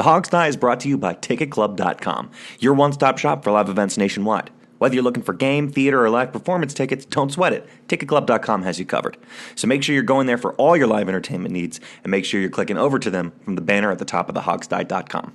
The Hog Sty is brought to you by TicketClub.com, your one-stop shop for live events nationwide. Whether you're looking for game, theater, or live performance tickets, don't sweat it. TicketClub.com has you covered. So make sure you're going there for all your live entertainment needs, and make sure you're clicking over to them from the banner at the top of thehogsty.com.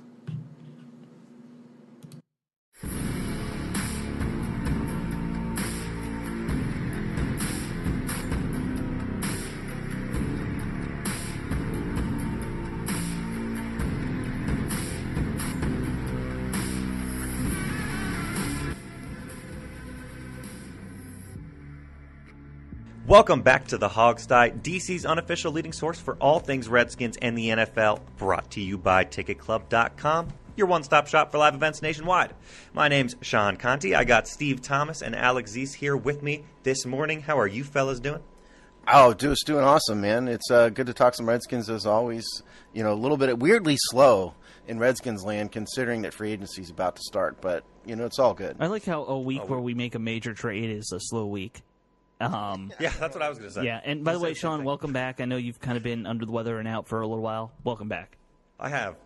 Welcome back to the Hog Sty, DC's unofficial leading source for all things Redskins and the NFL, brought to you by TicketClub.com, your one-stop shop for live events nationwide. My name's Sean Conti. I got Steve Thomas and Alex Zeese here with me this morning. How are you fellas doing? Oh, it's doing awesome, man. It's good to talk some Redskins as always. You know, a little bit weirdly slow in Redskins land considering that free agency is about to start, but, you know, it's all good. I like how a week where we make a major trade is a slow week. Yeah, that's what I was going to say. Yeah, and by the way, Sean, welcome back. I know you've kind of been under the weather and out for a little while. Welcome back. I have.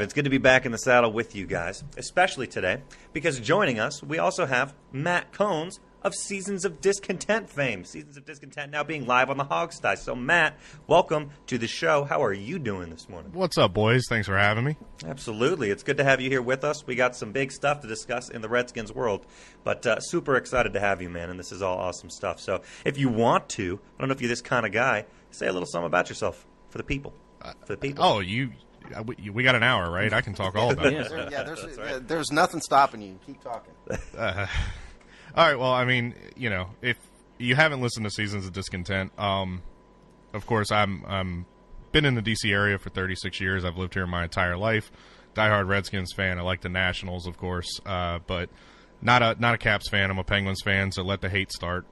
It's good to be back in the saddle with you guys, especially today, because joining us, we also have Matt Cones of Seasons of Discontent fame. Seasons of Discontent now being live on the Hog Sty. So, Matt, welcome to the show. How are you doing this morning? What's up, boys? Thanks for having me. Absolutely. It's good to have you here with us. We got some big stuff to discuss in the Redskins world, but super excited to have you, man, and this is all awesome stuff. So if you want to, I don't know if you're this kind of guy, say a little something about yourself for the people. We got an hour, right? I can talk all about it. There's nothing stopping you. Keep talking. All right, well, I mean, you know, if you haven't listened to Seasons of Discontent, of course, I'm been in the D.C. area for 36 years. I've lived here my entire life. Diehard Redskins fan. I like the Nationals, of course, but not a Caps fan. I'm a Penguins fan, so let the hate start.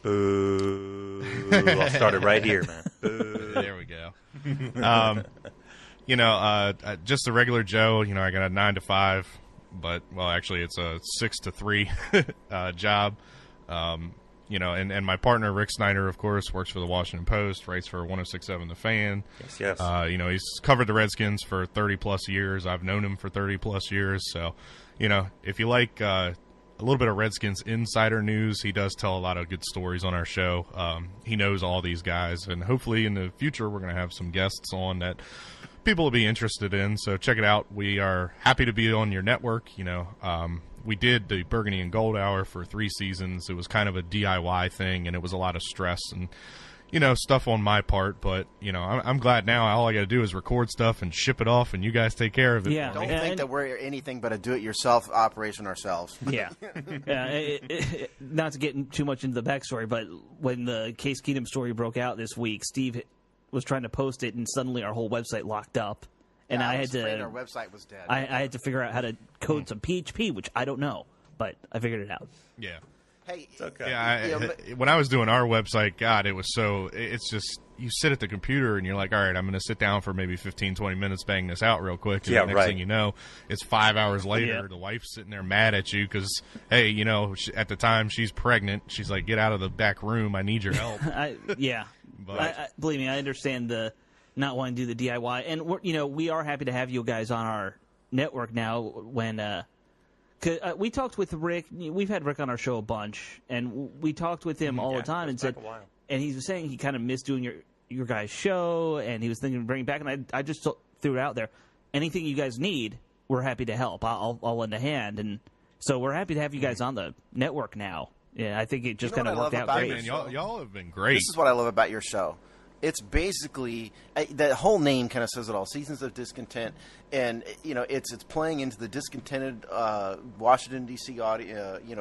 Boo. I'll start it right here, man. Boo. There we go. You know, just a regular Joe. You know, I got a 9 to 5. But, well, actually, it's a 6 to 3 job. You know, and my partner, Rick Snider, of course, works for the Washington Post, writes for 106.7 The Fan. Yes. You know, he's covered the Redskins for 30-plus years. I've known him for 30-plus years. So, you know, if you like a little bit of Redskins insider news, he does tell a lot of good stories on our show. He knows all these guys. And hopefully in the future we're going to have some guests on that people will be interested in, so check it out. We are happy to be on your network. You know, we did the Burgundy and Gold Hour for 3 seasons. It was kind of a DIY thing, and it was a lot of stress and, you know, stuff on my part. But, you know, I'm glad now all I got to do is record stuff and ship it off, and you guys take care of it. Yeah. Don't think that we're anything but a do-it-yourself operation ourselves. Yeah. Not to get too much into the backstory, but when the Case Keenum story broke out this week, Steve was trying to post it, and suddenly our whole website locked up, and I had to. Our website was dead. I had to figure out how to code some PHP, which I don't know, but I figured it out. Yeah. Hey, it's okay. Yeah, when I was doing our website, God, it's just, you sit at the computer and you're like, all right, I'm going to sit down for maybe 15, 20 minutes, bang this out real quick. And the next thing you know, it's 5 hours later. The wife's sitting there mad at you because, hey, you know, at the time she's pregnant. She's like, get out of the back room. I need your help. But believe me, I understand the not wanting to do the DIY. And, we are happy to have you guys on our network now when we talked with Rick. We've had Rick on our show a bunch, and we talked with him all the time and said, and he was saying he kind of missed doing your guys' show, and he was thinking of bringing it back, and I just threw it out there. Anything you guys need, we're happy to help. I'll lend a hand, and so we're happy to have you guys on the network now. Yeah, I think it just kind of worked out great. Man, y'all have been great. This is what I love about your show. It's basically the whole name kind of says it all. Seasons of Discontent, and it's playing into the discontented Washington D.C.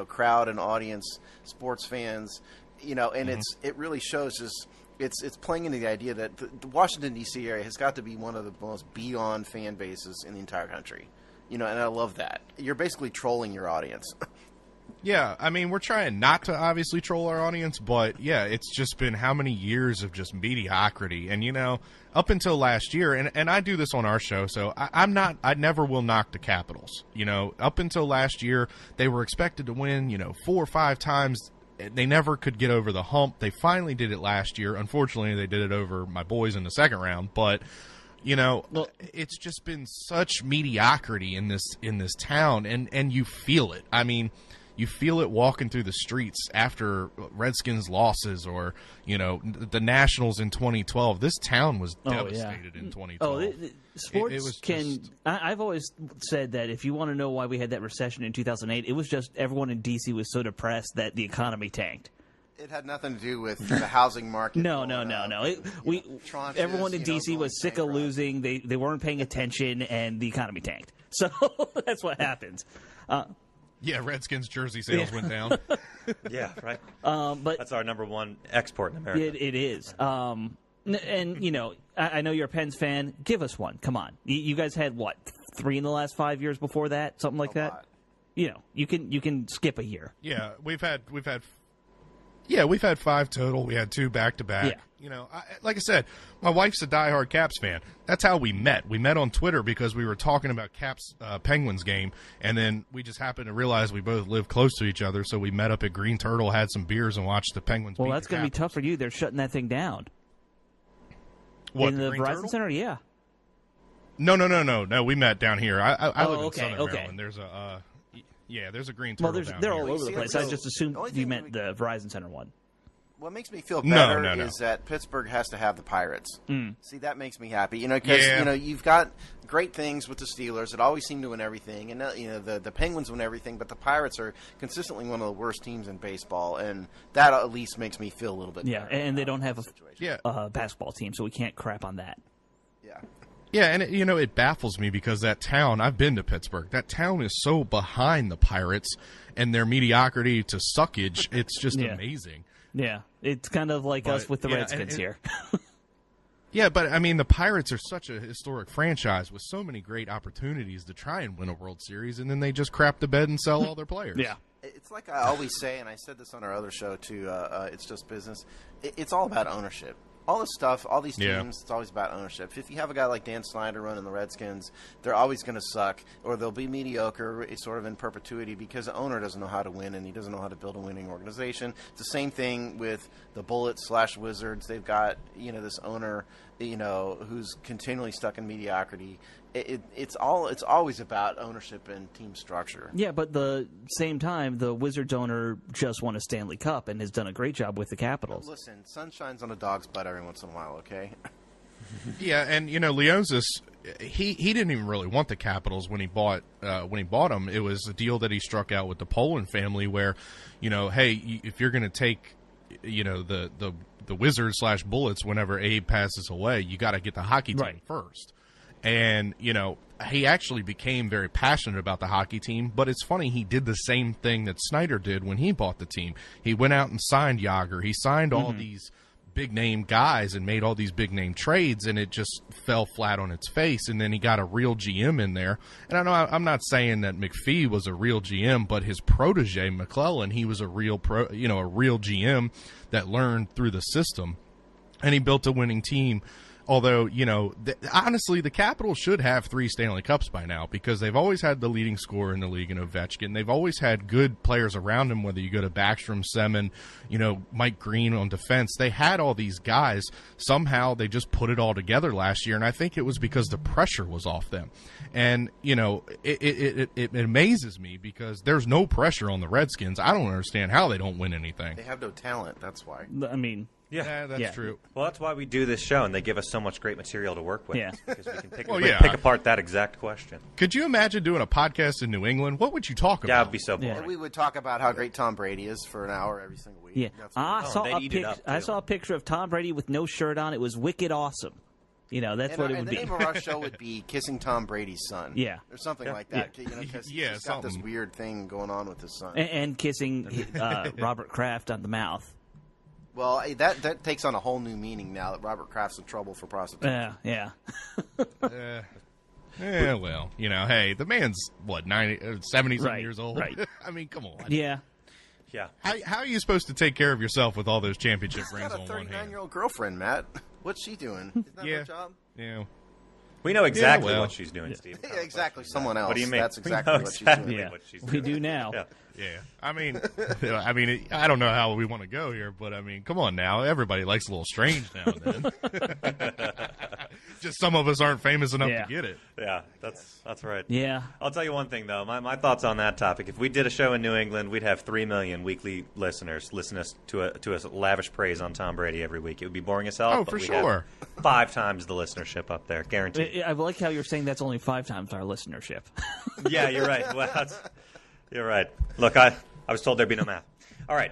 crowd and audience, sports fans, and it really shows just it's playing into the idea that the Washington D.C. area has got to be one of the most beyond fan bases in the entire country, and I love that. You're basically trolling your audience. Yeah, I mean, we're trying not to obviously troll our audience, but yeah, it's just been how many years of just mediocrity. And, up until last year, and I do this on our show, so I never will knock the Capitals. Up until last year, they were expected to win, 4 or 5 times. They never could get over the hump. They finally did it last year. Unfortunately, they did it over my boys in the second round, but it's just been such mediocrity in this town, and you feel it. I mean, you feel it walking through the streets after Redskins losses, or the Nationals in 2012. This town was devastated in 2012. Sports I've always said that if you want to know why we had that recession in 2008, it was just everyone in D.C. was so depressed that the economy tanked. It had nothing to do with the housing market. No. Everyone in D.C. was sick of losing. They weren't paying attention, and the economy tanked. So that's what happens. Yeah, Redskins jersey sales went down. Yeah, right. But that's our number one export in America. It is. And I know you're a Pens fan. Give us one. Come on. You guys had what, 3 in the last 5 years before that, something like that. Lot. You can skip a year. Yeah, we've had 5 total. We had 2 back-to-back. Yeah. Like I said, my wife's a diehard Caps fan. That's how we met. We met on Twitter because we were talking about Caps Penguins game, and then we just happened to realize we both live close to each other, so we met up at Green Turtle, had some beers, and watched the Penguins. Well, that's going to be tough for you. They're shutting that thing down. What, in the Green Verizon Turtle? Center? Yeah. No. We met down here. I live in okay, Southern okay. Maryland. There's a there's a Green Turtle. Well, they're all over the place. I just assumed only you thing meant the Verizon Center one. What makes me feel better No. is that Pittsburgh has to have the Pirates. See, that makes me happy. Because Yeah. you've got great things with the Steelers that always seem to win everything, and the Penguins win everything, but the Pirates are consistently one of the worst teams in baseball, and that at least makes me feel a little bit better. And they don't have Yeah. a basketball team, so we can't crap on that. Yeah. Yeah, and it baffles me because that town, I've been to Pittsburgh, that town is so behind the Pirates and their mediocrity to suckage. It's just amazing. Yeah, it's kind of like us with the Redskins and here. Yeah, but I mean, the Pirates are such a historic franchise with so many great opportunities to try and win a World Series, and then they just crap the bed and sell all their players. Yeah. It's like I always say, and I said this on our other show too, It's Just Business. It's all about ownership. All this stuff, all these teams, it's always about ownership. If you have a guy like Dan Snyder running the Redskins, they're always going to suck, or they'll be mediocre sort of in perpetuity because the owner doesn't know how to win and he doesn't know how to build a winning organization. It's the same thing with the Bullets/Wizards. They've got, this owner, who's continually stuck in mediocrity. It's always about ownership and team structure. Yeah, but the same time, the Wizards owner just won a Stanley Cup and has done a great job with the Capitals. Listen, sun shines on a dog's butt every once in a while, okay? Yeah, and Leonsis, he didn't even really want the Capitals when he bought them. It was a deal that he struck out with the Poland family, where, hey, if you're going to take, the Wizards/Bullets whenever Abe passes away, you got to get the hockey team first. And, he actually became very passionate about the hockey team, but it's funny, he did the same thing that Snyder did when he bought the team. He went out and signed Yager. He signed all these big-name guys and made all these big-name trades, and it just fell flat on its face, and then he got a real GM in there. And I know I'm not saying that McPhee was a real GM, but his protege, McClellan, he was a real GM that learned through the system, and he built a winning team. Although, honestly, the Capitals should have 3 Stanley Cups by now because they've always had the leading scorer in the league in Ovechkin. They've always had good players around him, whether you go to Backstrom, Semin, Mike Green on defense. They had all these guys. Somehow they just put it all together last year, and I think it was because the pressure was off them. And, it amazes me because there's no pressure on the Redskins. I don't understand how they don't win anything. They have no talent, that's why. I mean... Yeah, that's true. Well, that's why we do this show, and they give us so much great material to work with. Yeah. Because we can pick, pick apart that exact question. Could you imagine doing a podcast in New England? What would you talk about? Yeah, it would be so boring. Yeah. We would talk about how great Tom Brady is for an hour every single week. Yeah. I saw a up, picture of Tom Brady with no shirt on. It was wicked awesome. That's what it would be. The name of our show would be Kissing Tom Brady's Son. Yeah. Or something like that. Because he's got this weird thing going on with his son. And kissing Robert Kraft on the mouth. Well, that takes on a whole new meaning now that Robert Kraft's in trouble for prostitution. Yeah. Well, hey, the man's, 70-something years old? Right. I mean, come on. Yeah. Yeah. How are you supposed to take care of yourself with all those championship rings on one hand? He's got a 39-year-old girlfriend, Matt. What's she doing? Isn't that her job? Yeah. We know exactly what she's doing, Steve. Yeah, exactly. Someone else. What do you mean? That's exactly what she's doing. Yeah. What she's doing. We do now. Yeah. I mean, I don't know how we want to go here, but I mean, come on now. Everybody likes a little strange now and then. Just some of us aren't famous enough to get it. Yeah, that's right. Yeah. I'll tell you one thing, though. My thoughts on that topic. If we did a show in New England, we'd have 3 million weekly listeners listen to us lavish praise on Tom Brady every week. It would be boring as hell. Oh, but for we'd sure. have 5 times the listenership up there, guaranteed. I like how you're saying that's only 5 times our listenership. Yeah, you're right. Well, you're right. Look, I was told there'd be no math. All right,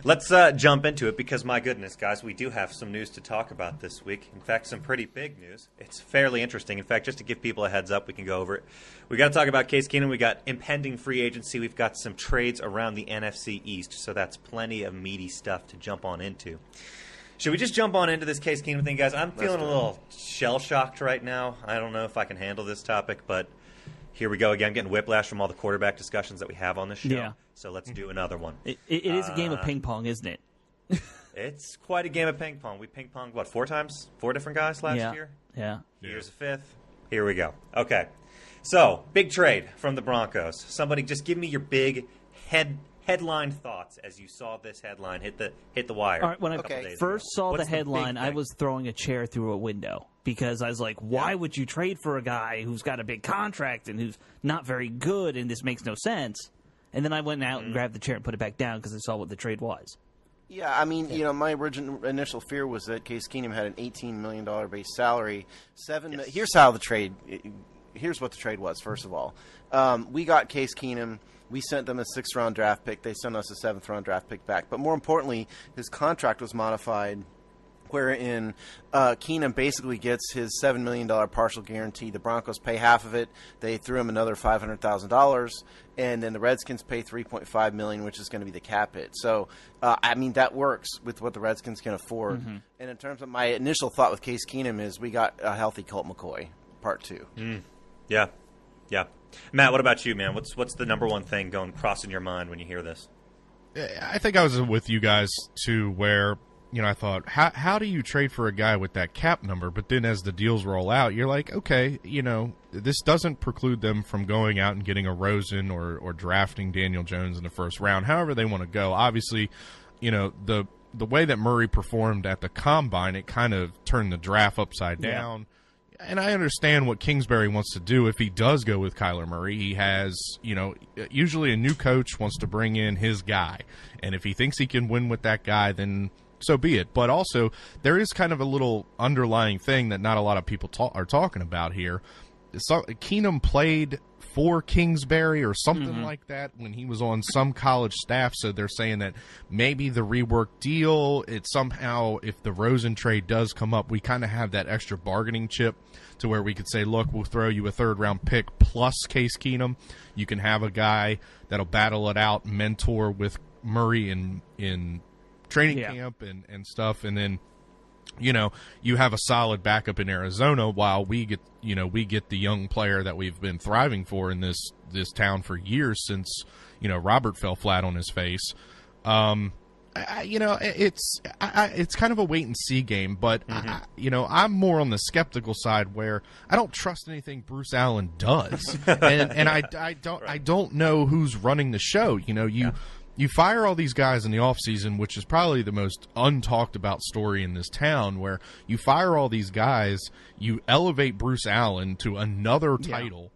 let's jump into it because, my goodness, guys, we do have some news to talk about this week. In fact, some pretty big news. It's fairly interesting. In fact, just to give people a heads up, we can go over it. We got to talk about Case Keenum. We got impending free agency. We've got some trades around the NFC East, so that's plenty of meaty stuff to jump on into. Should we just jump on into this Case Keenum thing, guys? I'm feeling a little shell-shocked right now. I don't know if I can handle this topic, but here we go again. I'm getting whiplash from all the quarterback discussions that we have on this show. Yeah. So let's do another one. It is a game of ping pong, isn't it? It's quite a game of ping pong. We ping ponged, 4 times? 4 different guys last year? Yeah. Here's a 5th. Here we go. Okay. So, big trade from the Broncos. Somebody just give me your big headline thoughts as you saw this headline hit the wire. All right, when I first saw the headline, I was throwing a chair through a window because I was like, why would you trade for a guy who's got a big contract and who's not very good and this makes no sense? And then I went out and grabbed the chair and put it back down because I saw what the trade was. Yeah, I mean, my initial fear was that Case Keenum had an $18 million base salary. Here's what the trade was, first of all. We got Case Keenum. We sent them a 6th-round draft pick. They sent us a 7th-round draft pick back. But more importantly, his contract was modified, wherein Keenum basically gets his $7 million partial guarantee. The Broncos pay half of it. They threw him another $500,000, and then the Redskins pay $3.5 million, which is going to be the cap hit. So, I mean, that works with what the Redskins can afford. Mm-hmm. And in terms of my initial thought with Case Keenum is we got a healthy Colt McCoy, part 2. Yeah. Matt, what about you, man? What's the number one thing crossing your mind when you hear this? I think I was with you guys, too, where I thought, how do you trade for a guy with that cap number? But then as the deals roll out, you're like, okay, this doesn't preclude them from going out and getting a Rosen or drafting Daniel Jones in the first round, however they want to go. Obviously, the way that Murray performed at the Combine, it kind of turned the draft upside down. And I understand what Kingsbury wants to do if he does go with Kyler Murray. He has, usually a new coach wants to bring in his guy. And if he thinks he can win with that guy, then so be it. But also, there is kind of a little underlying thing that not a lot of people are talking about here. Keenum played for Kingsbury or something like that when he was on some college staff, so they're saying that maybe the rework deal, it somehow, if the Rosen trade does come up, we kind of have that extra bargaining chip to where we could say, look, we'll throw you a 3rd-round pick plus Case Keenum. You can have a guy that'll battle it out, mentor with Murray in training camp and stuff, and then you have a solid backup in Arizona while we get the young player that we've been thriving for in this town for years since Robert fell flat on his face. It's kind of a wait and see game, but I'm more on the skeptical side where I don't trust anything Bruce Allen does, and I don't know who's running the show. You fire all these guys in the offseason, which is probably the most untalked about story in this town, where you fire all these guys, you elevate Bruce Allen to another title.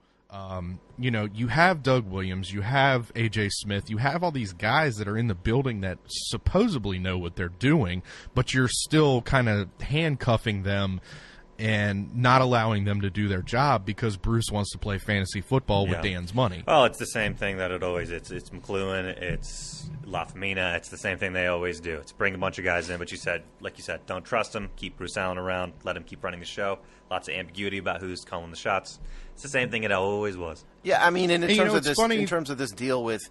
You have Doug Williams, you have A.J. Smith, you have all these guys that are in the building that supposedly know what they're doing, but you're still kind of handcuffing them and not allowing them to do their job because Bruce wants to play fantasy football with Dan's money. Well, it's the same thing that it's McLuhan, it's Lafamina, it's the same thing they always do. It's bring a bunch of guys in, but like you said, don't trust them, keep Bruce Allen around, let him keep running the show. Lots of ambiguity about who's calling the shots. It's the same thing it always was. Yeah, I mean, in terms of this deal with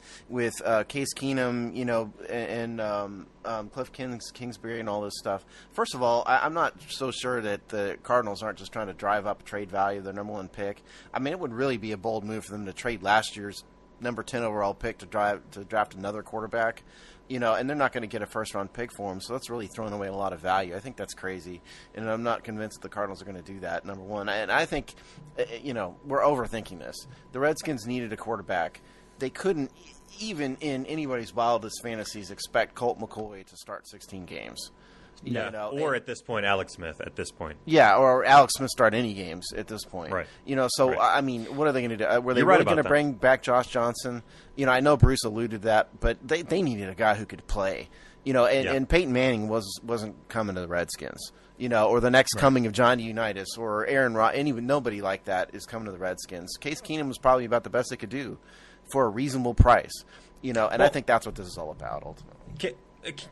Case Keenum, and Cliff Kingsbury and all this stuff. First of all, I'm not so sure that the Cardinals aren't just trying to drive up trade value of their number 1 pick. I mean, it would really be a bold move for them to trade last year's number 10 overall pick to draft another quarterback. And they're not going to get a first-round pick for him, so that's really throwing away a lot of value. I think that's crazy, and I'm not convinced that the Cardinals are going to do that, number one. And I think, we're overthinking this. The Redskins needed a quarterback. They couldn't, even in anybody's wildest fantasies, expect Colt McCoy to start 16 games. Yeah, or at this point, Alex Smith. At this point, yeah, or Alex Smith start any games at this point, right? So right. I mean, what are they going to do? Were they really going to bring back Josh Johnson? I know Bruce alluded to that, but they needed a guy who could play. And Peyton Manning wasn't coming to the Redskins. Or the next coming of Johnny Unitas or Aaron Rod. Nobody like that is coming to the Redskins. Case Keenum was probably about the best they could do for a reasonable price. I think that's what this is all about ultimately.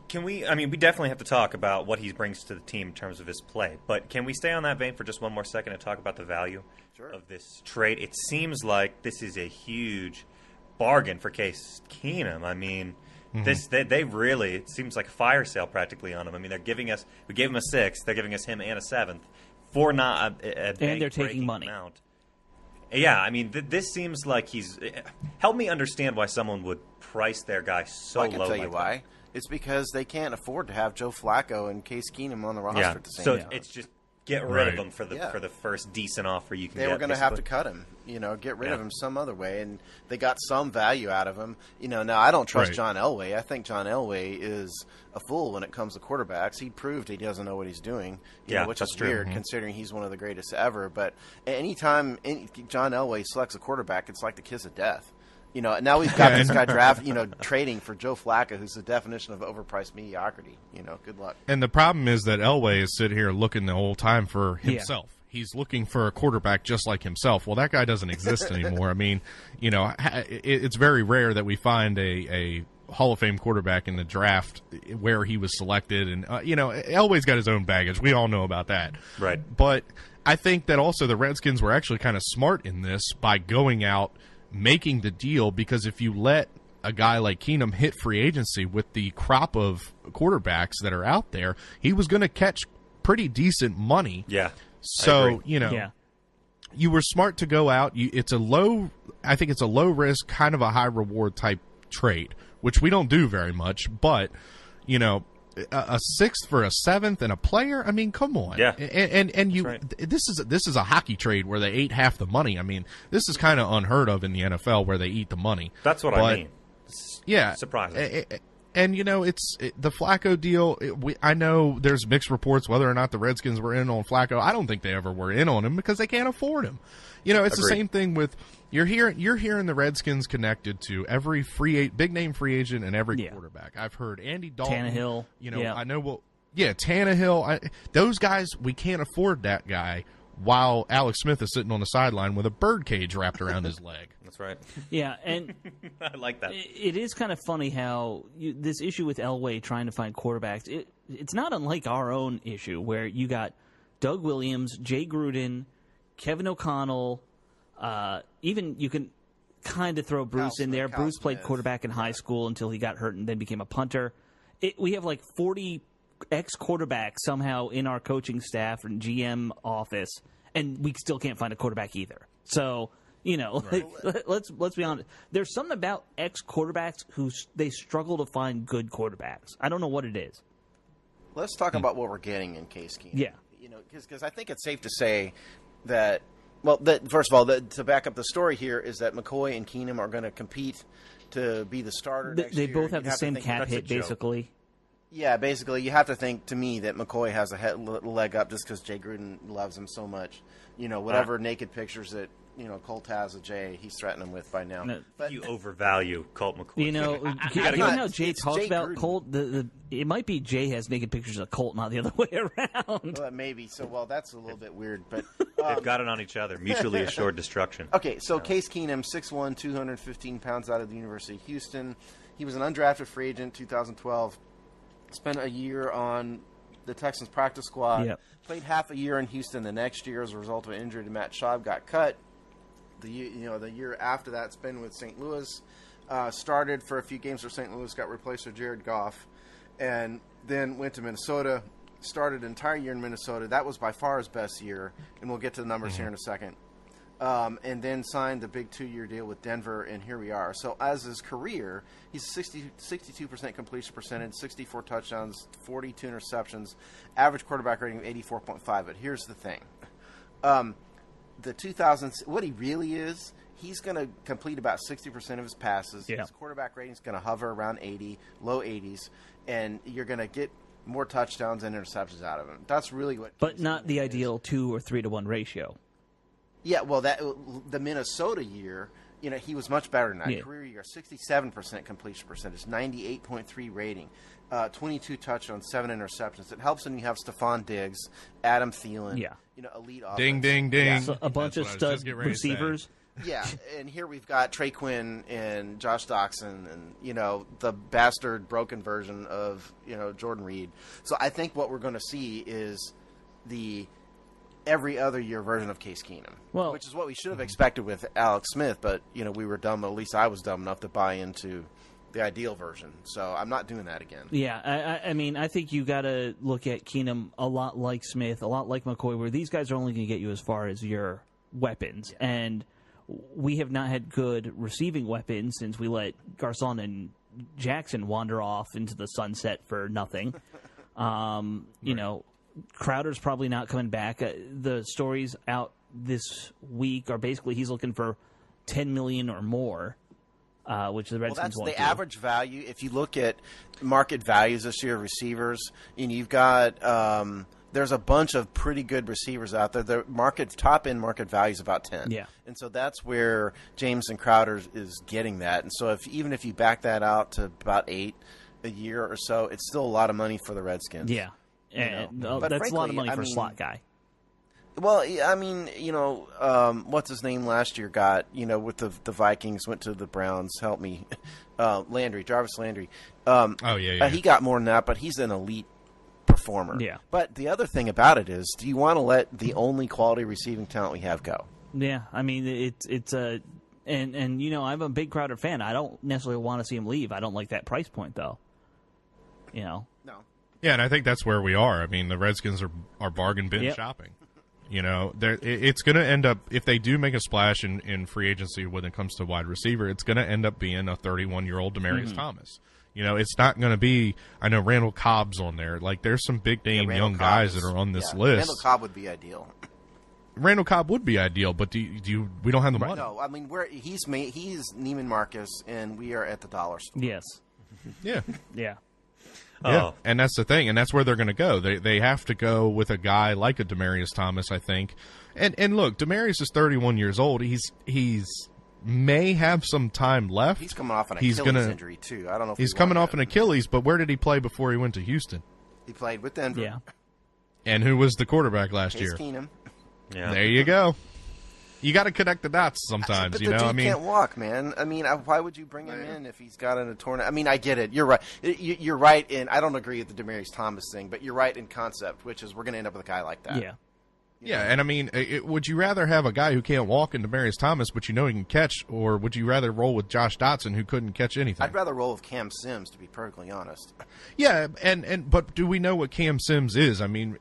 Can we? I mean, we definitely have to talk about what he brings to the team in terms of his play. But can we stay on that vein for just one more second and talk about the value of this trade? It seems like this is a huge bargain for Case Keenum. I mean, they really, it seems like a fire sale practically on him. I mean, we gave him a 6th, they're giving us him and a 7th for not a and they're taking money. Amount. Yeah, I mean, this seems like help me understand why someone would price their guy so low. I can tell you why. It's because they can't afford to have Joe Flacco and Case Keenum on the roster at the same time. So it's just get rid of him for the first decent offer you can get. They were going to have to cut him, get rid of him some other way, and they got some value out of him. Now I don't trust John Elway. I think John Elway is a fool when it comes to quarterbacks. He proved he doesn't know what he's doing, which is weird considering he's one of the greatest ever. But anytime John Elway selects a quarterback, it's like the kiss of death. Now we've got this guy trading for Joe Flacco, who's the definition of overpriced mediocrity. Good luck. And the problem is that Elway is sitting here looking the whole time for himself. Yeah. He's looking for a quarterback just like himself. Well, that guy doesn't exist anymore. I mean, it's very rare that we find a Hall of Fame quarterback in the draft where he was selected. And, Elway's got his own baggage. We all know about that. Right. But I think that also the Redskins were actually kind of smart in this by going out, making the deal, because if you let a guy like Keenum hit free agency with the crop of quarterbacks that are out there, he was going to catch pretty decent money. Yeah. So, you were smart to go out. I think it's a low risk, kind of a high reward type trade, which we don't do very much, but, a 6th for a 7th and a player. I mean, come on. Yeah. And you, this is a hockey trade where they ate half the money. I mean, this is kind of unheard of in the NFL where they eat the money. That's what I mean. Yeah. Surprising. And it's the Flacco deal. I know there's mixed reports whether or not the Redskins were in on Flacco. I don't think they ever were in on him because they can't afford him. It's the same thing with you're hearing the Redskins connected to every big name free agent and every quarterback. I've heard Andy Dalton, Tannehill. I know. Tannehill. Those guys, we can't afford that guy. While Alex Smith is sitting on the sideline with a bird cage wrapped around his leg. That's right. Yeah, and I like that. It is kind of funny how this issue with Elway trying to find quarterbacks, it's not unlike our own issue where you got Doug Williams, Jay Gruden, Kevin O'Connell, even you can kind of throw Bruce in there. Bruce played quarterback in high school until he got hurt and then became a punter. We have like 40 ex-quarterbacks somehow in our coaching staff and GM office, and we still can't find a quarterback either. So, let's be honest. There's something about ex-quarterbacks who they struggle to find good quarterbacks. I don't know what it is. Let's talk about what we're getting in Case Keenum. Yeah. Because I think it's safe to say that, first of all, to back up the story here is that McCoy and Keenum are going to compete to be the starter next year. They both have the same cap hit, basically. Yeah, basically, you have to think, to me, that McCoy has a leg up just because Jay Gruden loves him so much. Whatever naked pictures that, Colt has of Jay, he's threatening him with by now. No, but you overvalue Colt McCoy. Given how Jay talks about Gruden. Colt, it might be Jay has naked pictures of Colt, not the other way around. Well, maybe. So, that's a little bit weird. But they've got it on each other. Mutually assured destruction. Okay, so Case Keenum, 6'1", 215 pounds out of the University of Houston. He was an undrafted free agent, 2012. Spent a year on the Texans practice squad. Yep. Played half a year in Houston the next year as a result of an injury to Matt Schaub. Got cut. The year after that, spent with St. Louis. Started for a few games for St. Louis. Got replaced with Jared Goff, and then went to Minnesota. Started an entire year in Minnesota. That was by far his best year, and we'll get to the numbers here in a second. And then signed the big 2-year deal with Denver, and here we are. So as his career, he's 62% completion percentage, 64 touchdowns, 42 interceptions, average quarterback rating of 84.5. But here's the thing. What he really is, he's going to complete about 60% of his passes. Yeah. His quarterback rating is going to hover around 80, low 80s, and you're going to get more touchdowns and interceptions out of him. That's really what. But not the ideal 2 or 3 to 1 ratio. Yeah, well, the Minnesota year, he was much better than that. Yeah. Career year, 67% completion percentage, 98.3 rating, 22 touchdowns, 7 interceptions. It helps when you have Stephon Diggs, Adam Thielen, elite offense. Ding, ding, ding. Yeah. So a bunch of stud receivers. Yeah, and here we've got Trey Quinn and Josh Doxson and, the bastard broken version of, Jordan Reed. So I think what we're going to see is the every other year version of Case Keenum, which is what we should have expected with Alex Smith, but, we were dumb, at least I was dumb enough to buy into the ideal version. So I'm not doing that again. Yeah, I mean, I think you got to look at Keenum a lot like Smith, a lot like McCoy, where these guys are only going to get you as far as your weapons. Yeah. And we have not had good receiving weapons since we let Garcon and Jackson wander off into the sunset for nothing. Crowder's probably not coming back. The stories out this week are basically he's looking for $10 million or more, which the Redskins want. That's the average value. If you look at market values this year of receivers, and you've got there's a bunch of pretty good receivers out there. The top end market value is about 10. Yeah, and so that's where Jameson Crowder is getting that. And so even if you back that out to about 8 a year or so, it's still a lot of money for the Redskins. Yeah. And that's frankly, a lot of money for a slot guy. Well, I mean, what's his name last year got, with the Vikings, went to the Browns, help me, Jarvis Landry. He got more than that, but he's an elite performer. Yeah. But the other thing about it is, do you want to let the only quality receiving talent we have go? Yeah, I mean, it's a and I'm a big Crowder fan. I don't necessarily want to see him leave. I don't like that price point, though. No. Yeah, and I think that's where we are. I mean, the Redskins are bargain bin shopping. It's going to end up, if they do make a splash in free agency when it comes to wide receiver, it's going to end up being a 31-year-old Demaryius Thomas. It's not going to be, I know Randall Cobb's on there. Like, there's some big-name young guys that are on this list. Randall Cobb would be ideal. Randall Cobb would be ideal, but we don't have the money. No, I mean, he's Neiman Marcus, and we are at the dollar store. Yes. Yeah. Yeah. Yeah, and that's the thing, and that's where they're going to go. They have to go with a guy like a Demaryius Thomas, I think. And look, Demaryius is 31 years old. He's may have some time left. He's coming off an Achilles injury too. I don't know if he's coming off an Achilles, but where did he play before he went to Houston? He played with Denver. Yeah. And who was the quarterback last year? Keenum. Yeah. There you go. You got to connect the dots sometimes, but the dude can't walk, man. I mean, why would you bring him in if he's got a torn? I mean, I get it. You're right. You're right, and I don't agree with the Demaryius Thomas thing, but you're right in concept, which is we're going to end up with a guy like that. Yeah. Yeah, and I mean, would you rather have a guy who can't walk in Demaryius Thomas, but he can catch, or would you rather roll with Josh Dotson, who couldn't catch anything? I'd rather roll with Cam Sims, to be perfectly honest. Yeah, but do we know what Cam Sims is? I mean,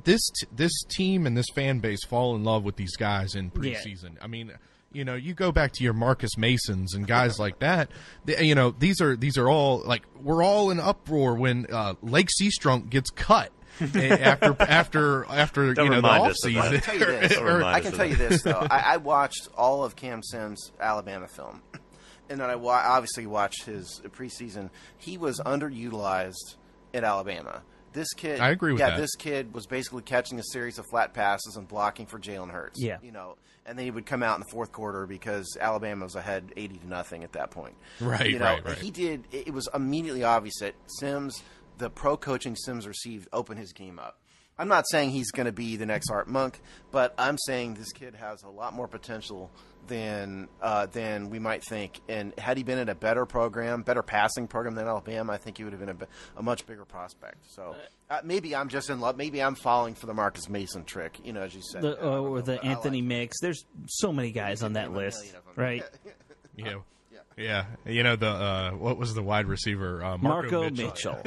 this team and this fan base fall in love with these guys in preseason. Yeah. I mean, you go back to your Marcus Masons and guys like that. These are all like we're all in uproar when Lake Seastrunk gets cut. after the offseason. I can tell you this though. I watched all of Cam Sims' Alabama film, and then I obviously watched his preseason. He was underutilized at Alabama. This kid, I agree with that. This kid was basically catching a series of flat passes and blocking for Jalen Hurts. Yeah, and then he would come out in the fourth quarter because Alabama was ahead 80-0 at that point. Right, right. He did. It was immediately obvious that Sims. The pro coaching Sims received opened his game up. I'm not saying he's going to be the next Art Monk, but I'm saying this kid has a lot more potential than we might think. And had he been in a better passing program than Alabama, I think he would have been a much bigger prospect. So maybe I'm just in love. Maybe I'm falling for the Marcus Mason trick, as you said. Or the Anthony Mix. There's so many guys on that list, right? Yeah. Yeah, what was the wide receiver? Marco Mitchell.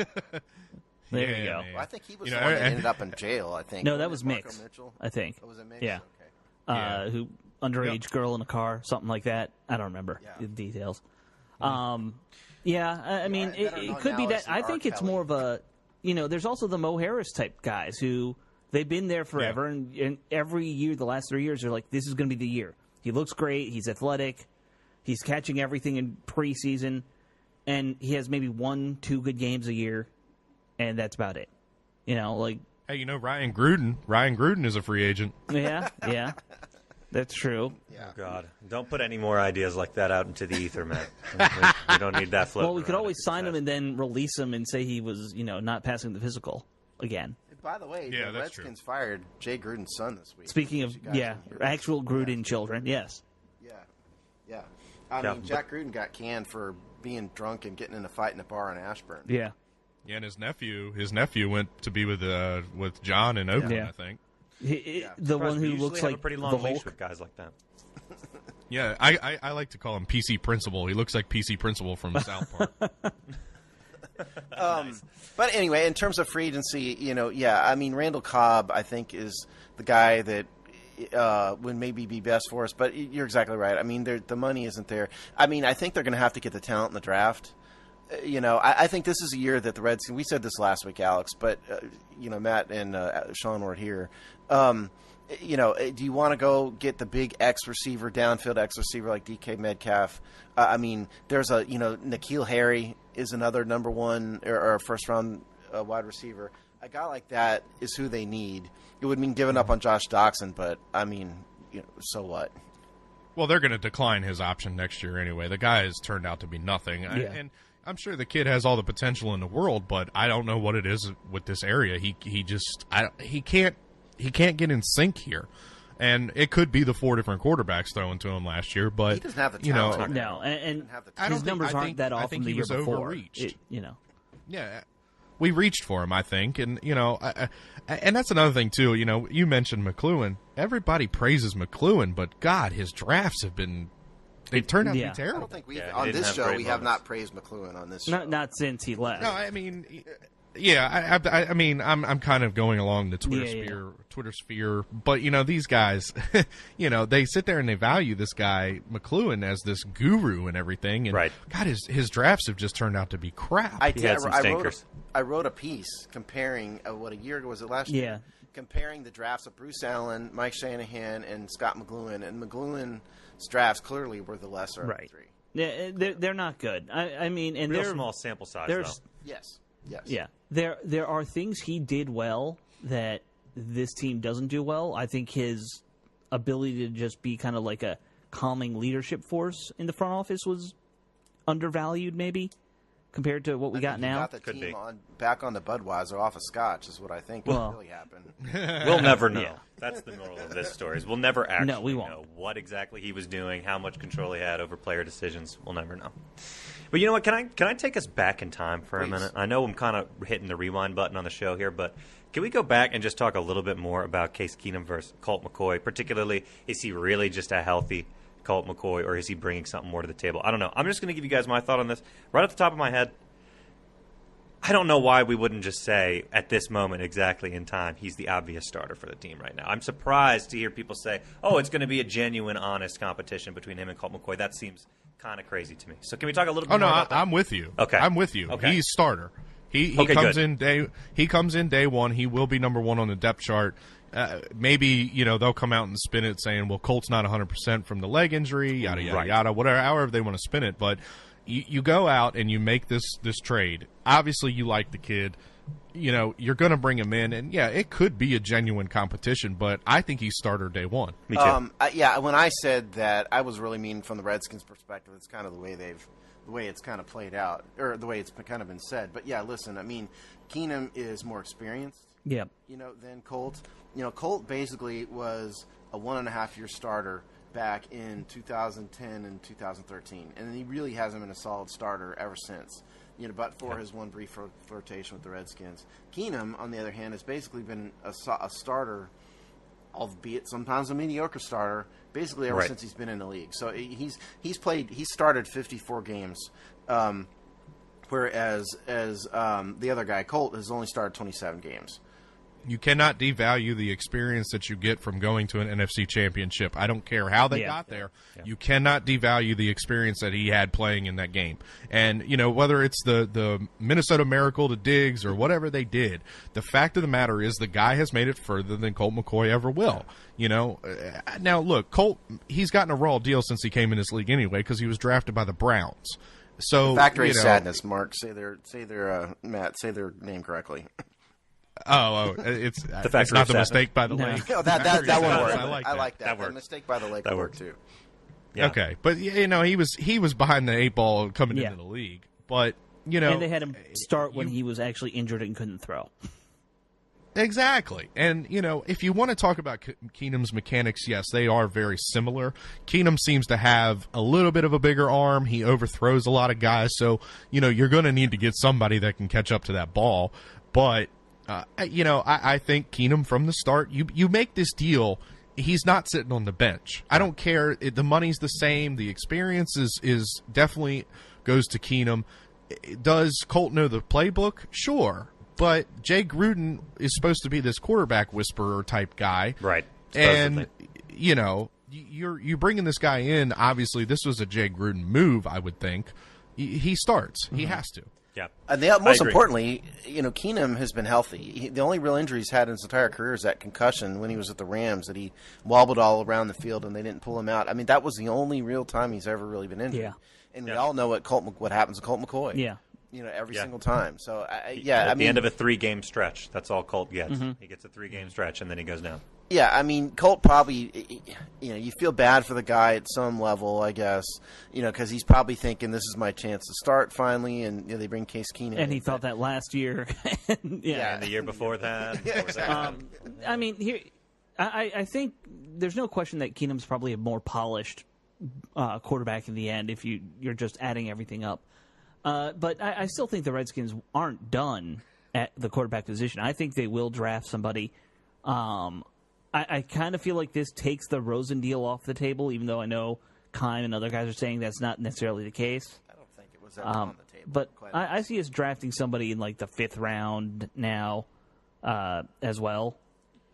There you go. Well, I think he was the one that ended up in jail. I think. No, that was Mix. I think. Was it Mix? Yeah. Okay. Who underage girl in a car, something like that. I don't remember the details. I mean, it could be that. I think it's more of a. There's also the Mo Harris type guys who they've been there forever, and every year, the last 3 years, they're like, this is going to be the year. He looks great. He's athletic. He's catching everything in preseason, and he has maybe 1-2 good games a year. and that's about it. You know, like hey, Ryan Gruden is a free agent. Yeah, that's true. Yeah. Oh, God. Don't put any more ideas like that out into the ether, Matt. We don't need that floating. Well, we could around always sign him and then release him and say he was, not passing the physical again. By the way, Yeah, the that's Redskins fired Jay Gruden's son this week. Speaking of, actual Gruden children, yes. Yeah. I mean, Jack Gruden got canned for being drunk and getting in a fight in a bar in Ashburn. Yeah. Yeah, and his nephew went to be with John in Oakland, Yeah. I think. The one who looks like a pretty the long leash Hulk. with guys like that. Yeah, I like to call him PC Principal. He looks like PC Principal from South Park. Nice. But anyway, in terms of free agency, I mean, Randall Cobb, I think, is the guy that would maybe be best for us. But you're exactly right. I mean, the money isn't there. I mean, I think they're going to have to get the talent in the draft. I think this is a year that the Redskins, we said this last week, Alex, but, Matt and Sean were here. Do you want to go get the big X receiver, downfield X receiver like DK Metcalf? I mean, there's N'Keal Harry is another number one or a first-round wide receiver. A guy like that is who they need. It would mean giving up on Josh Doxson, but, I mean, so what? Well, they're going to decline his option next year anyway. The guy has turned out to be nothing. Yeah. And I'm sure the kid has all the potential in the world, but I don't know what it is with this area. He can't get in sync here. And it could be the 4 different quarterbacks thrown to him last year, but he doesn't have the talent. No, and I his numbers aren't that off from the year before. Overreached. Yeah, we reached for him, I think, and and that's another thing too. You mentioned McLuhan. Everybody praises McLuhan, but God, his drafts have been. They turned out to be I terrible. don't think on this show we have not praised McLuhan on this show. Not since he left. No, I mean, yeah, I mean, I'm kind of going along the Twitter sphere, but these guys, they sit there and they value this guy McLuhan as this guru and everything, and right. God, his drafts have just turned out to be crap. I wrote a piece comparing a year ago was it last year? Comparing the drafts of Bruce Allen, Mike Shanahan, and Scott McLuhan, and McLuhan's drafts clearly were the lesser of the three. Yeah, they're not good. I mean, and real they're small sample size. Though. Yes. Yeah, there are things he did well that this team doesn't do well. I think his ability to just be kind of like a calming leadership force in the front office was undervalued, maybe compared to what we got now. Got the team back on the Budweiser off of Scotch is what I think really happened. We'll never know. Yeah. That's the moral of this story. We'll never actually we won't. know what exactly he was doing, how much control he had over player decisions. We'll never know. But you know what? Can I take us back in time for a minute? I know I'm kind of hitting the rewind button on the show here, but can we go back and just talk a little bit more about Case Keenum versus Colt McCoy? Particularly, is he really just a healthy Colt McCoy, or is he bringing something more to the table? I don't know. I'm just going to give you guys my thought on this. Right off the top of my head, I don't know why we wouldn't just say at this moment exactly in time he's the obvious starter for the team right now. I'm surprised to hear people say, oh, it's going to be a genuine, honest competition between him and Colt McCoy. That seems kind of crazy to me. So can we talk a little bit more about that? I'm with you. Okay. I'm with you. Okay. He's starter. He comes in day one. He will be number one on the depth chart. Maybe they'll come out and spin it saying, well, Colt's not 100% from the leg injury, yada yada yada, whatever, however they want to spin it. But you go out and you make this trade. Obviously, you like the kid. You're going to bring him in, and it could be a genuine competition. But I think he's starter day one. Me too. When I said that, I was really meaning from the Redskins' perspective. It's kind of the way it's kind of played out, or the way it's kind of been said. But listen, I mean, Keenum is more experienced. Yeah. Than Colt. Colt basically was a 1.5-year starter back in 2010 and 2013, and he really hasn't been a solid starter ever since. But for his one brief flirtation with the Redskins. Keenum, on the other hand, has basically been a starter, albeit sometimes a mediocre starter, basically ever since he's been in the league. So he's started 54 games, whereas the other guy, Colt, has only started 27 games. You cannot devalue the experience that you get from going to an NFC championship. I don't care how they got there. Yeah. You cannot devalue the experience that he had playing in that game. And, whether it's the Minnesota Miracle to Diggs or whatever they did, the fact of the matter is the guy has made it further than Colt McCoy ever will. Now, look, Colt, he's gotten a raw deal since he came in this league anyway because he was drafted by the Browns. So Factory Sadness, Mark. Say their Matt. Say their name correctly. It's Factory not the Sadness. Mistake by the Lake. No, that one worked. I like that. That The worked. Mistake by the Lake That worked worked. too. Yeah. Okay, but he was behind the 8 ball coming into the league. But and they had him start when he was actually injured and couldn't throw. Exactly. And, if you want to talk about Keenum's mechanics, yes, they are very similar. Keenum seems to have a little bit of a bigger arm. He overthrows a lot of guys. So, you're going to need to get somebody that can catch up to that ball. But, I think Keenum from the start, you make this deal, he's not sitting on the bench. I don't care. The money's the same. The experience is definitely goes to Keenum. Does Colt know the playbook? Sure. But Jay Gruden is supposed to be this quarterback whisperer type guy. Right. And, you're bringing this guy in. Obviously, this was a Jay Gruden move, I would think. He starts. Mm-hmm. He has to. Yeah. Most importantly, Keenum has been healthy. The only real injury he's had in his entire career is that concussion when he was at the Rams that he wobbled all around the field and they didn't pull him out. I mean, that was the only real time he's ever really been injured. Yeah. And we all know what happens to Colt McCoy. Yeah. Every single time. So, At the end of a 3-game stretch, that's all Colt gets. Mm-hmm. He gets a 3-game stretch, and then he goes down. Yeah, I mean, Colt probably, you feel bad for the guy at some level, I guess, because he's probably thinking this is my chance to start finally, and they bring Case Keenum. And he thought that last year. And the year before that. I mean, I think there's no question that Keenum's probably a more polished quarterback in the end if you're just adding everything up. But I still think the Redskins aren't done at the quarterback position. I think they will draft somebody. I kind of feel like this takes the Rosen deal off the table, even though I know Kime and other guys are saying that's not necessarily the case. I don't think it was ever on the table. But I see us drafting somebody in like the 5th round now as well.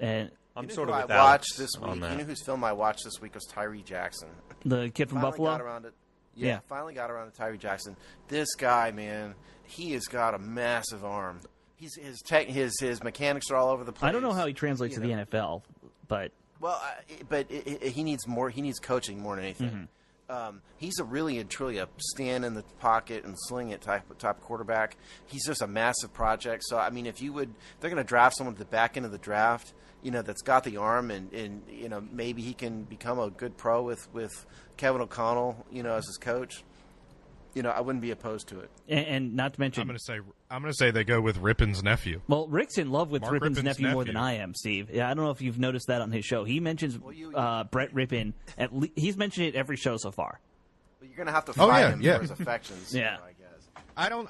And I'm sort of I with watched Alex this week. on that. You know whose film I watched this week was Tyree Jackson. The kid from Finally Buffalo? got around it. Yeah, finally got around to Tyree Jackson. This guy, man, he has got a massive arm. His mechanics are all over the place. I don't know how he translates to the NFL, but he needs more. He needs coaching more than anything. Mm-hmm. He's truly a stand in the pocket and sling it type quarterback. He's just a massive project. So I mean, they're going to draft someone at the back end of the draft, that's got the arm and maybe he can become a good pro with Kevin O'Connell, as his coach. I wouldn't be opposed to it. And not to mention, I'm going to say they go with Rippin's nephew. Well, Rick's in love with Mark Rippin's nephew more than I am, Steve. Yeah, I don't know if you've noticed that on his show. He mentions Brett Rippin. He's mentioned it every show so far. But you're going to have to find him for his affections. Yeah. I guess.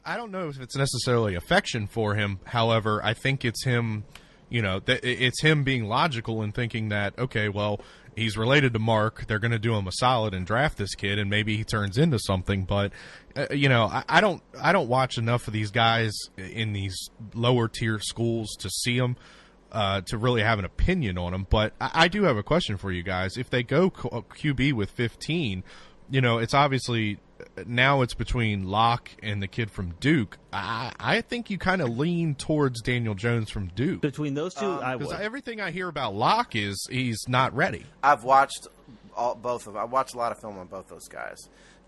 I don't know if it's necessarily affection for him. However, I think it's him. It's him being logical and thinking that, okay, well, he's related to Mark. They're going to do him a solid and draft this kid, and maybe he turns into something. But I don't watch enough of these guys in these lower tier schools to see them to really have an opinion on them. But I do have a question for you guys. If they go QB with 15, it's obviously now it's between Locke and the kid from Duke. I think you kind of lean towards Daniel Jones from Duke. Between those two, I would. Because everything I hear about Locke is he's not ready. I've watched both of them. I watched a lot of film on both those guys.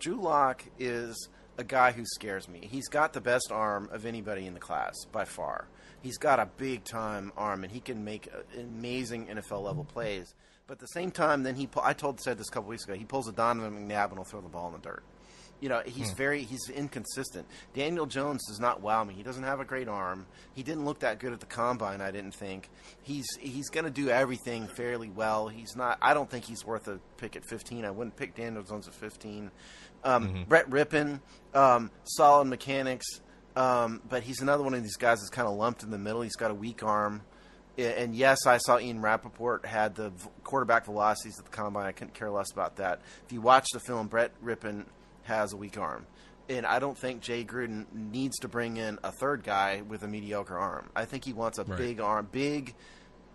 Drew Lock is a guy who scares me. He's got the best arm of anybody in the class by far. He's got a big-time arm, and he can make amazing NFL-level plays. But at the same time, then said this a couple weeks ago, he pulls a Donovan McNabb and will throw the ball in the dirt. He's inconsistent. Daniel Jones does not wow me. He doesn't have a great arm. He didn't look that good at the combine, I didn't think. He's going to do everything fairly well. I don't think he's worth a pick at 15. I wouldn't pick Daniel Jones at 15. Brett Rippin, solid mechanics, but he's another one of these guys that's kind of lumped in the middle. He's got a weak arm. And yes, I saw Ian Rappaport had the quarterback velocities at the combine. I couldn't care less about that. If you watch the film, Brett Rippin has a weak arm. And I don't think Jay Gruden needs to bring in a third guy with a mediocre arm. I think he wants a big arm, big,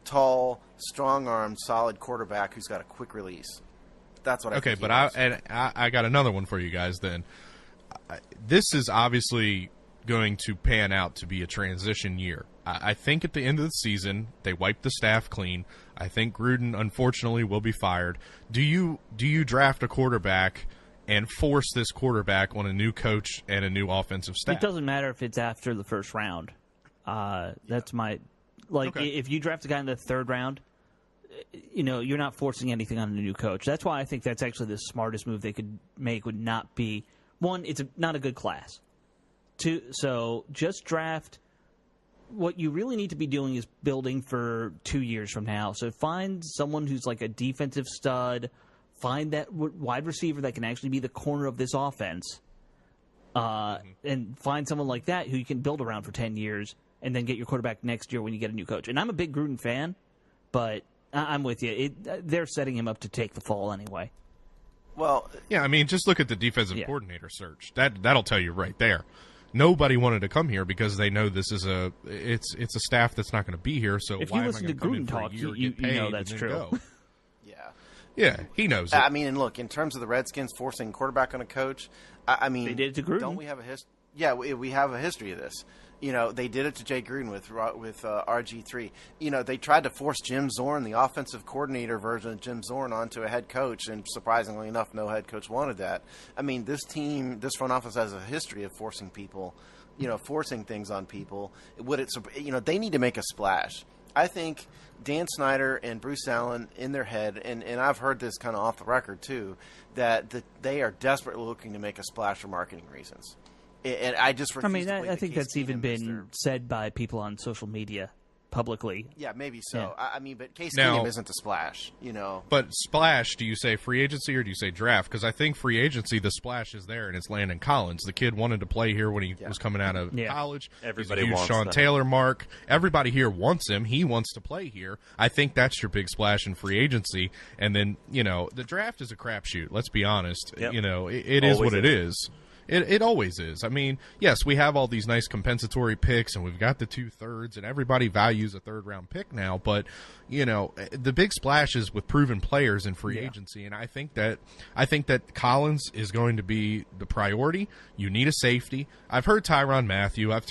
tall, strong-armed, solid quarterback who's got a quick release. That's what I think. Okay, but I got another one for you guys then. This is obviously going to pan out to be a transition year. I think at the end of the season, they wipe the staff clean. I think Gruden, unfortunately, will be fired. Do you draft a quarterback and force this quarterback on a new coach and a new offensive staff. It doesn't matter if it's after the first round. That's my if you draft a guy in the third round, you're not forcing anything on a new coach. That's why I think that's actually the smartest move they could make. Would not be one. It's not a good class. Two. So just draft. What you really need to be doing is building for 2 years from now. So find someone who's like a defensive stud. Find that wide receiver that can actually be the corner of this offense. And find someone like that who you can build around for 10 years and then get your quarterback next year when you get a new coach. And I'm a big Gruden fan, but I'm with you. They're setting him up to take the fall anyway. Well, yeah, I mean, just look at the defensive coordinator search. That'll tell you right there. Nobody wanted to come here because they know this is it's a staff that's not going to be here. So if why you listen to Gruden talk, you know that's true. Yeah, he knows it. I mean, and look, in terms of the Redskins forcing quarterback on a coach, I mean, they did it to Gruden. Don't we have a history? Yeah, we have a history of this. They did it to Jay Gruden with RG3. They tried to force Jim Zorn, the offensive coordinator version of Jim Zorn, onto a head coach, and surprisingly enough, no head coach wanted that. I mean, this front office has a history of forcing people, forcing things on people. They need to make a splash. I think Dan Snyder and Bruce Allen in their head, and I've heard this kind of off the record too, that they are desperately looking to make a splash for marketing reasons. And I just refuse to believe I think that's even been said by people on social media publicly. Yeah, maybe so. Yeah. I mean, but Case Keenum isn't a splash, But splash, do you say free agency or do you say draft? Because I think free agency, the splash is there, and it's Landon Collins. The kid wanted to play here when he was coming out of college. Everybody He's a huge wants Sean that. Taylor mark. Everybody here wants him. He wants to play here. I think that's your big splash in free agency. And then, the draft is a crapshoot. Let's be honest. Yep. It is what it is. It always is. I mean, yes, we have all these nice compensatory picks, and we've got the 2/3, and everybody values a third-round pick now. But the big splash is with proven players in free agency, and I think that Collins is going to be the priority. You need a safety. I've heard Tyrann Mathieu. I've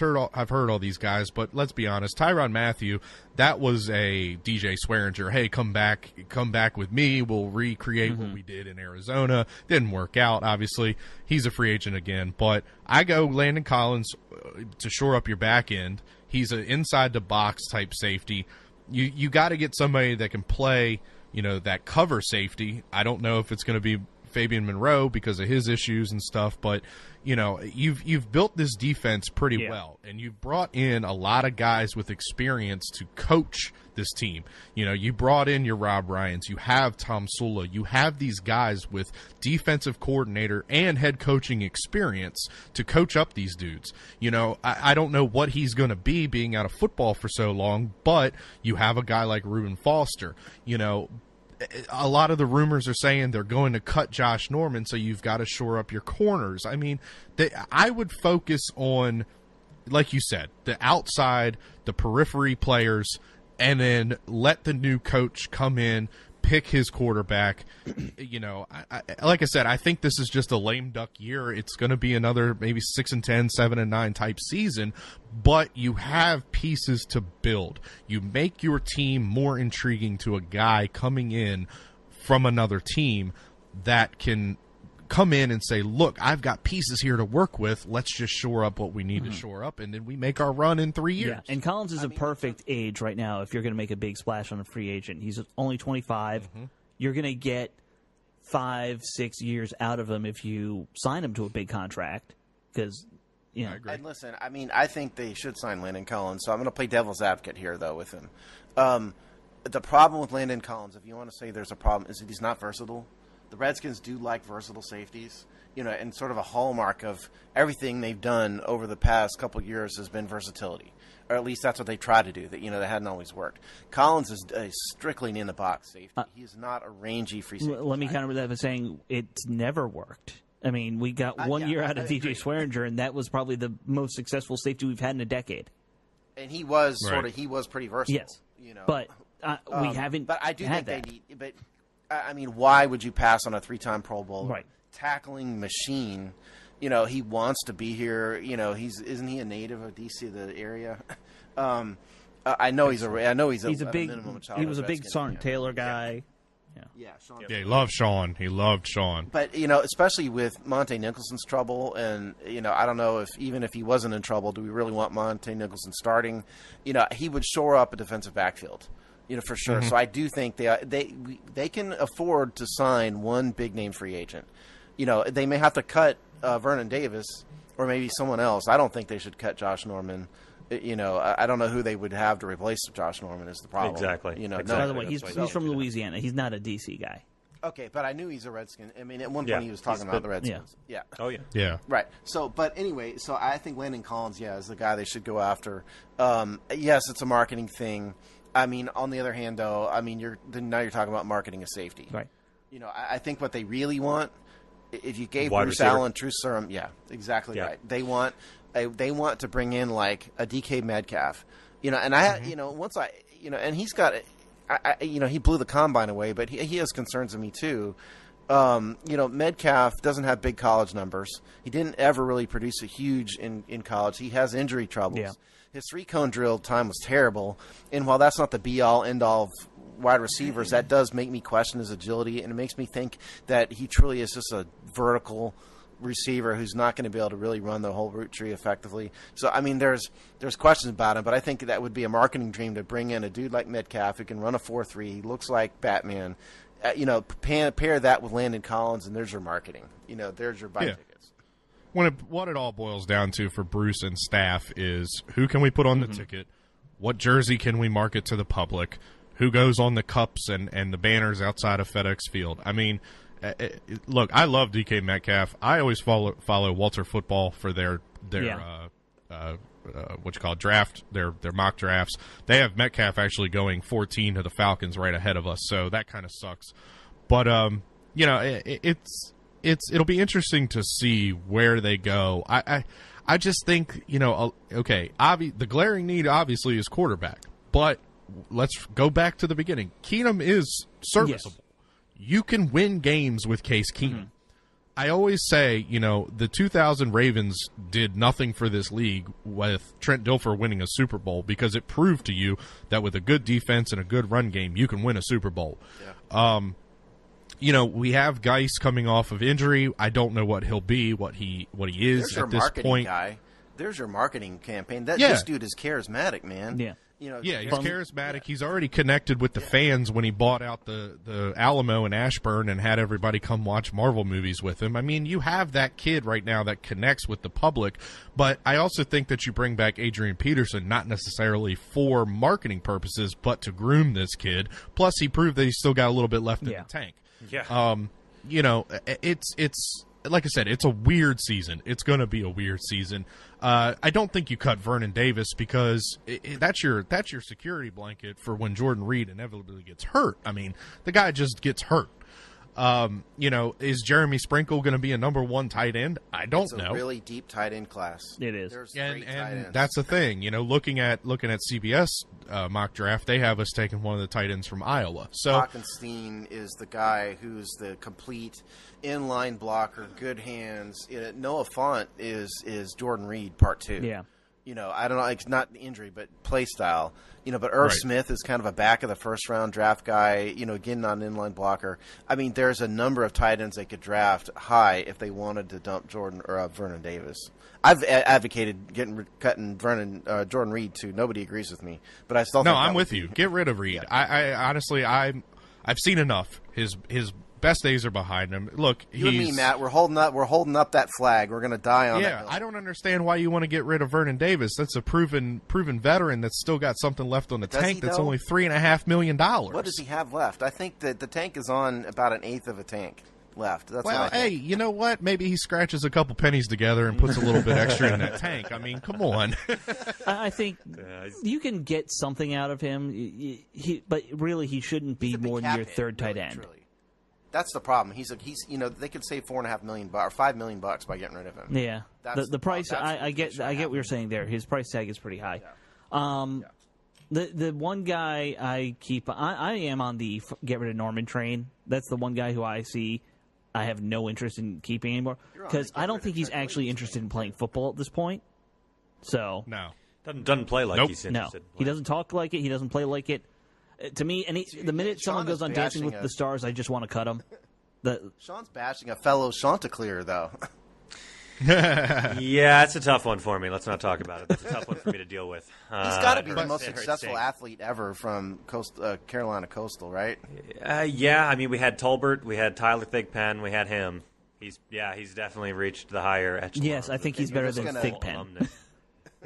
heard all these guys, but let's be honest, Tyrann Mathieu, that was a DJ Swearinger. Hey, come back with me. We'll recreate what we did in Arizona. Didn't work out, obviously. He's a free agent again, but I go Landon Collins to shore up your back end. He's an inside the box type safety. You got to get somebody that can play, that cover safety. I don't know if it's going to be Fabian Monroe because of his issues and stuff, but you've built this defense pretty well, and you've brought in a lot of guys with experience to coach this team. You brought in your Rob Ryans, you have Tom Sula, you have these guys with defensive coordinator and head coaching experience to coach up these dudes. I don't know what he's going to be being out of football for so long, but you have a guy like Reuben Foster. A lot of the rumors are saying they're going to cut Josh Norman, so you've got to shore up your corners. I mean, I would focus on, like you said, the outside, the periphery players, and then let the new coach come in, pick his quarterback. Like I said, I think this is just a lame duck year. It's going to be another maybe 6-10, 7-9 type season, but you have pieces to build. You make your team more intriguing to a guy coming in from another team that can come in and say, look, I've got pieces here to work with. Let's just shore up what we need to shore up, and then we make our run in 3 years. Yeah. And Collins is a perfect age right now if you're going to make a big splash on a free agent. He's only 25. You're going to get 5-6 years out of him if you sign him to a big contract because, I agree. And listen, I mean, I think they should sign Landon Collins, so I'm going to play devil's advocate here, though, with him. The problem with Landon Collins, if you want to say there's a problem, is that he's not versatile. The Redskins do like versatile safeties, and sort of a hallmark of everything they've done over the past couple of years has been versatility, or at least that's what they try to do. That that hadn't always worked. Collins is strictly in the box safety. He is not a rangy free safety. Let me counter that by saying it's never worked. I mean, we got 1 year out of DJ Swearinger, and that was probably the most successful safety we've had in a decade. And he was he was pretty versatile. Yes, but we haven't. But I do had think that. they need. But I mean, why would you pass on a 3-time Pro Bowler? Right. Tackling machine. He wants to be here. Isn't he a native of DC, the area? I know he's a He was a big Sergeant Taylor guy. Yeah, Sean. Yeah, he loved Sean. He loved Sean. But, especially with Monte Nicholson's trouble, and, I don't know even if he wasn't in trouble, do we really want Monte Nicholson starting? He would shore up a defensive backfield, for sure. So I do think they can afford to sign one big-name free agent. They may have to cut Vernon Davis or maybe someone else. I don't think they should cut Josh Norman. I don't know who they would have to replace Josh Norman is the problem. Exactly. By the way, he's from Louisiana. He's not a DC guy. Okay, but I knew he's a Redskin. I mean, at one point he was talking about the Redskins. Yeah. Oh, yeah. Yeah. Right. So, but anyway, I think Landon Collins, is the guy they should go after. Yes, it's a marketing thing. I mean, on the other hand, though, now you're talking about marketing a safety. Right. I think what they really want, if you gave Wide Bruce receiver. Allen true serum, exactly right. They want to bring in like a DK Metcalf, and and he's got, he blew the combine away, but he has concerns of me too. Metcalf doesn't have big college numbers. He didn't ever really produce a huge in college. He has injury troubles. Yeah. His 3-cone drill time was terrible, and while that's not the be-all, end-all of wide receivers, that does make me question his agility, and it makes me think that he truly is just a vertical receiver who's not going to be able to really run the whole route tree effectively. So, there's questions about him, but I think that would be a marketing dream to bring in a dude like Metcalf who can run a 4.3, he looks like Batman. Pair that with Landon Collins, and there's your marketing. There's your buy tickets. What it all boils down to for Bruce and staff is who can we put on the ticket, what jersey can we market to the public, who goes on the cups and the banners outside of FedEx Field. Look, I love DK Metcalf. I always follow Walter Football for their draft, their mock drafts. They have Metcalf actually going 14 to the Falcons right ahead of us, so that kind of sucks. But it'll be interesting to see where they go. I just think the glaring need obviously is quarterback, but let's go back to the beginning. Keenum is serviceable. Yes. You can win games with Case Keenum. I always say, the 2000 Ravens did nothing for this league with Trent Dilfer winning a Super Bowl because it proved to you that with a good defense and a good run game, you can win a Super Bowl. Yeah. We have Geis coming off of injury. I don't know what he'll be, what he is at this point. Guy. There's your marketing campaign. This dude is charismatic, man. Yeah. He's charismatic. Yeah. He's already connected with the fans when he bought out the Alamo in Ashburn and had everybody come watch Marvel movies with him. You have that kid right now that connects with the public, but I also think that you bring back Adrian Peterson, not necessarily for marketing purposes, but to groom this kid. Plus, he proved that he's still got a little bit left in the tank. Yeah. It's like I said, it's a weird season. It's going to be a weird season. I don't think you cut Vernon Davis because that's your security blanket for when Jordan Reed inevitably gets hurt. The guy just gets hurt. Is Jeremy Sprinkle going to be a number one tight end? I don't know. It's a really deep tight end class. It is. There's great tight ends. That's the thing. Looking at CBS mock draft, they have us taking one of the tight ends from Iowa. So Hockenstein is the guy who's the complete inline blocker, good hands. Noah Fant is Jordan Reed part 2. Yeah. I don't know, it's not the injury, but play style. But Irv Smith is kind of a back of the first round draft guy, again, not an inline blocker. There's a number of tight ends they could draft high if they wanted to dump Jordan or Vernon Davis. I've advocated cutting Jordan Reed too. Nobody agrees with me, but I still think I'm with you. Get rid of Reed. Yeah. I honestly, I've seen enough. His best days are behind him. Look, you and me, Matt, we're holding up that flag. We're going to die on that hill. I don't understand why you want to get rid of Vernon Davis. That's a proven veteran that's still got something left on the tank. That's only $3.5 million. What does he have left? I think that the tank is on about an eighth of a tank left. That's hey, you know what? Maybe he scratches a couple pennies together and puts a little bit extra in that tank. Come on. I think you can get something out of him, but really he shouldn't be more than your third tight end. Truly. That's the problem. He's they could save $4.5 million or $5 million by getting rid of him. Yeah, the price. I get what you're saying there. His price tag is pretty high. Yeah. The one guy I am on the get rid of Norman train. That's the one guy who I see I have no interest in keeping anymore because I don't think he's actually interested in playing football at this point. So no, doesn't play like he's interested. No, he doesn't talk like it. He doesn't play like it. To me, the minute someone Sean goes is on Dancing with bashing the Stars, I just want to cut them. Sean's bashing a fellow Chanticleer, though. Yeah, it's a tough one for me. Let's not talk about it. That's a tough one for me to deal with. He's got to be the most successful athlete ever from Carolina Coastal, right? Yeah, I mean, we had Tolbert, we had Tyler Thigpen, we had him. He's definitely reached the higher echelon. Yes, I think he's better than Thigpen.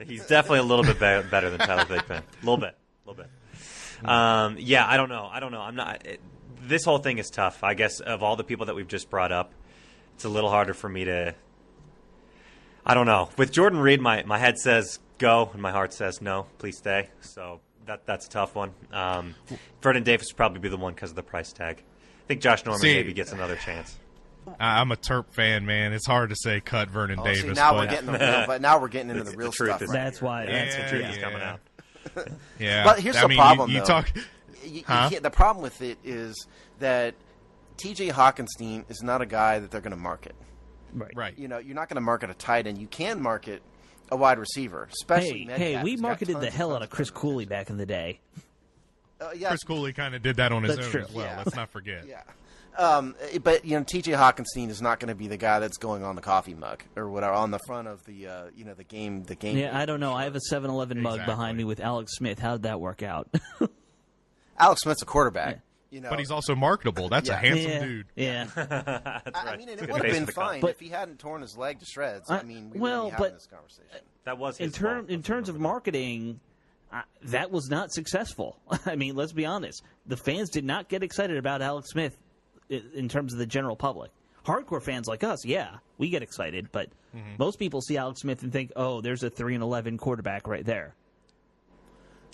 He's definitely a little bit better than Tyler Thigpen. A little bit. Yeah, I don't know. I'm not. This whole thing is tough. I guess of all the people that we've just brought up, it's a little harder for me to. I don't know. With Jordan Reed, my head says go, and my heart says no. Please stay. So that's a tough one. Vernon Davis would probably be the one because of the price tag. I think Josh Norman maybe gets another chance. I'm a Terp fan, man. It's hard to say cut Vernon Davis. See, now we're getting into the real stuff. That's why. That's the truth is coming out. Yeah, but here's the problem. You though. talk. The problem with it is that T.J. Hockenstein is not a guy that they're going to market. Right. You know, you're not going to market a tight end. You can market a wide receiver, especially. We marketed the hell out of Chris Cooley back in the day. Yeah. Chris Cooley kind of did that on his own true. as well. Yeah. Let's not forget. Yeah. But T.J. Hockenstein is not going to be the guy that's going on the coffee mug or whatever on the front of the the game. Yeah, I don't know. I have a 7-Eleven mug behind me with Alex Smith. How did that work out? Alex Smith's a quarterback. Yeah. But he's also marketable. That's a handsome dude. Yeah. I mean, it would have been fine if he hadn't torn his leg to shreds. I mean, we wouldn't be having this conversation. That was his in terms of marketing. That was not successful. I mean, let's be honest. The fans did not get excited about Alex Smith in terms of the general public. Hardcore fans like us, yeah, we get excited, but most people see Alex Smith and think, "Oh, there's a 3-11 quarterback right there."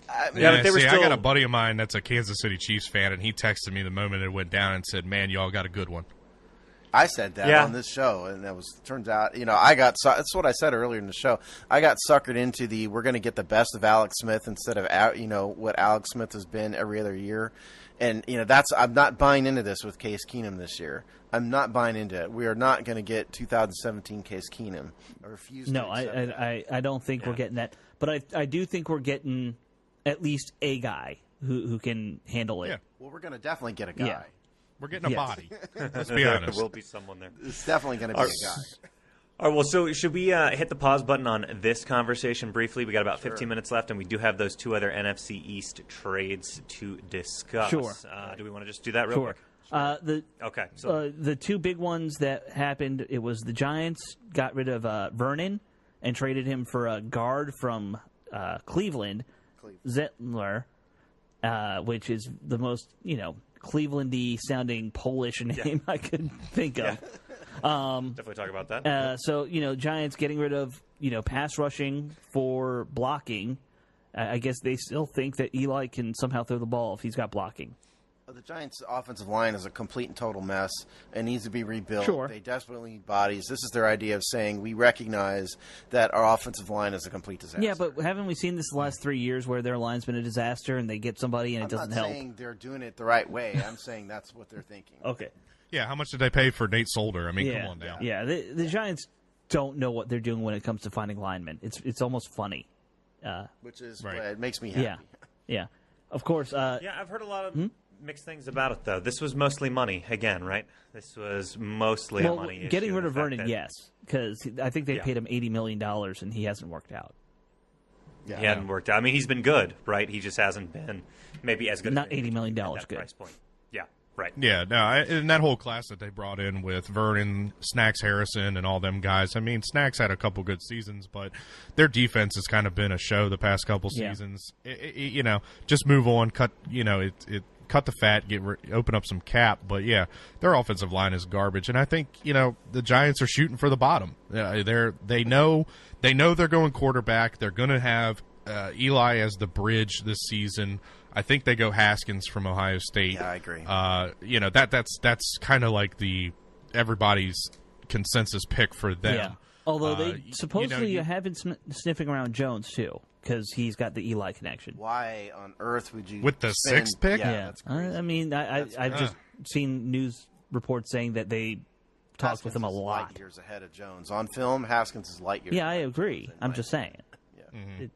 But they were still... I got a buddy of mine that's a Kansas City Chiefs fan, and he texted me the moment it went down and said, "Man, y'all got a good one." I said that on this show, and turns out, that's what I said earlier in the show. I got suckered into we're going to get the best of Alex Smith instead of, what Alex Smith has been every other year. And, I'm not buying into this with Case Keenum this year. I'm not buying into it. We are not going to get 2017 Case Keenum. I refuse to accept that. I don't think we're getting that. But I do think we're getting at least a guy who can handle it. Yeah. Well, we're going to definitely get a guy. Yeah. We're getting a body. Let's be honest. There will be someone there. It's definitely going to be a guy. All right, well, so should we hit the pause button on this conversation briefly? We got about 15 minutes left, and we do have those two other NFC East trades to discuss. Sure. Do we want to just do that real quick? The two big ones that happened, it was the Giants got rid of Vernon and traded him for a guard from Cleveland, Zettler, which is the most, Cleveland-y sounding Polish name I could think of. Definitely talk about that. So, Giants getting rid of, pass rushing for blocking. I guess they still think that Eli can somehow throw the ball if he's got blocking. The Giants' offensive line is a complete and total mess and needs to be rebuilt. Sure. They desperately need bodies. This is their idea of saying we recognize that our offensive line is a complete disaster. Yeah, but haven't we seen this the last 3 years where their line's been a disaster and they get somebody and it doesn't help? I'm not saying they're doing it the right way. I'm saying that's what they're thinking. Okay. Yeah, how much did they pay for Nate Solder? I mean, come on now. Yeah, the Giants don't know what they're doing when it comes to finding linemen. It's almost funny. Which is it makes me happy. Yeah. Of course. I've heard a lot of mixed things about it, though. This was mostly money, again, right? This was mostly a money issue. Getting rid of Vernon, yes, because I think they paid him $80 million, and he hasn't worked out. Yeah, he hadn't worked out. I mean, he's been good, right? He just hasn't been maybe as good. Not as $80 million at that good. Price point. Yeah, right. Yeah, no, and that whole class that they brought in with Vernon, Snacks Harrison, and all them guys. I mean, Snacks had a couple good seasons, but their defense has kind of been a show the past couple seasons. Just move on, cut. Cut the fat, open up some cap, but yeah, their offensive line is garbage, and I think the Giants are shooting for the bottom. They know they're going quarterback. They're going to have Eli as the bridge this season. I think they go Haskins from Ohio State. Yeah, I agree. That's kind of like everybody's consensus pick for them. Yeah. Although they supposedly have been sniffing around Jones too, because he's got the Eli connection. Why on earth would you with the sixth pick? Yeah, that's crazy. I mean, I've just seen news reports saying that they talked with him a lot. Light years ahead of Jones on film. Haskins is light years. Yeah, I agree. I'm just saying. Yeah.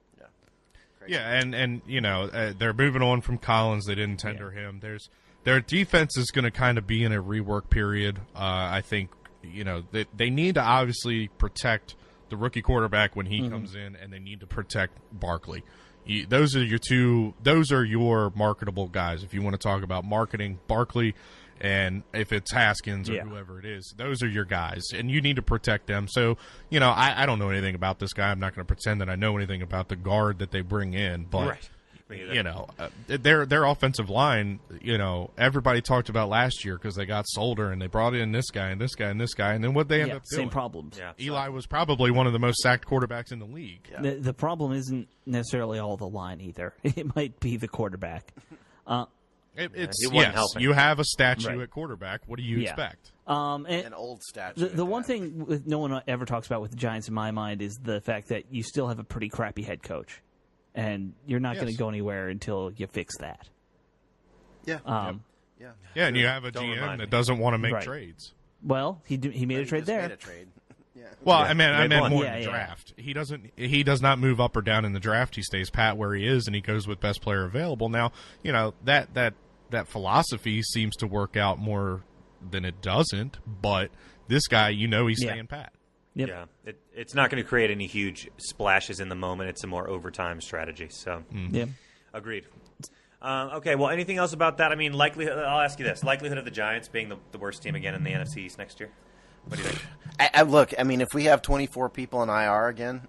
crazy. Yeah, and they're moving on from Collins. They didn't tender him. Their defense is going to kind of be in a rework period. I think they need to obviously protect the rookie quarterback when he comes in, and they need to protect Barkley. Those are your marketable guys. If you want to talk about marketing, Barkley, and if it's Haskins or whoever it is, those are your guys, and you need to protect them. So, I don't know anything about this guy. I'm not going to pretend that I know anything about the guard that they bring in, but their offensive line, everybody talked about last year because they got Solder and they brought in this guy and this guy and this guy, and then what they end up doing? Same problems. Yeah, Eli was probably one of the most sacked quarterbacks in the league. Yeah. The problem isn't necessarily all the line either. It might be the quarterback. You have a statue at quarterback. What do you expect? An old statue. The one thing no one ever talks about with the Giants, in my mind, is the fact that you still have a pretty crappy head coach, and you're not going to go anywhere until you fix that. Yeah. Yeah, and you have a GM that doesn't want to make trades. Well, he made a trade there. Made a trade. Yeah. Well, I meant more in the draft. He does not move up or down in the draft. He stays pat where he is, and he goes with best player available. Now, that philosophy seems to work out more than it doesn't. But this guy, he's staying pat. Yep. Yeah, it's not going to create any huge splashes in the moment. It's a more overtime strategy. So, agreed. Okay, well, anything else about that? I mean, likelihood. I'll ask you this: likelihood of the Giants being the worst team again in the NFC East next year. What do you think? Look, I mean, if we have 24 people in IR again,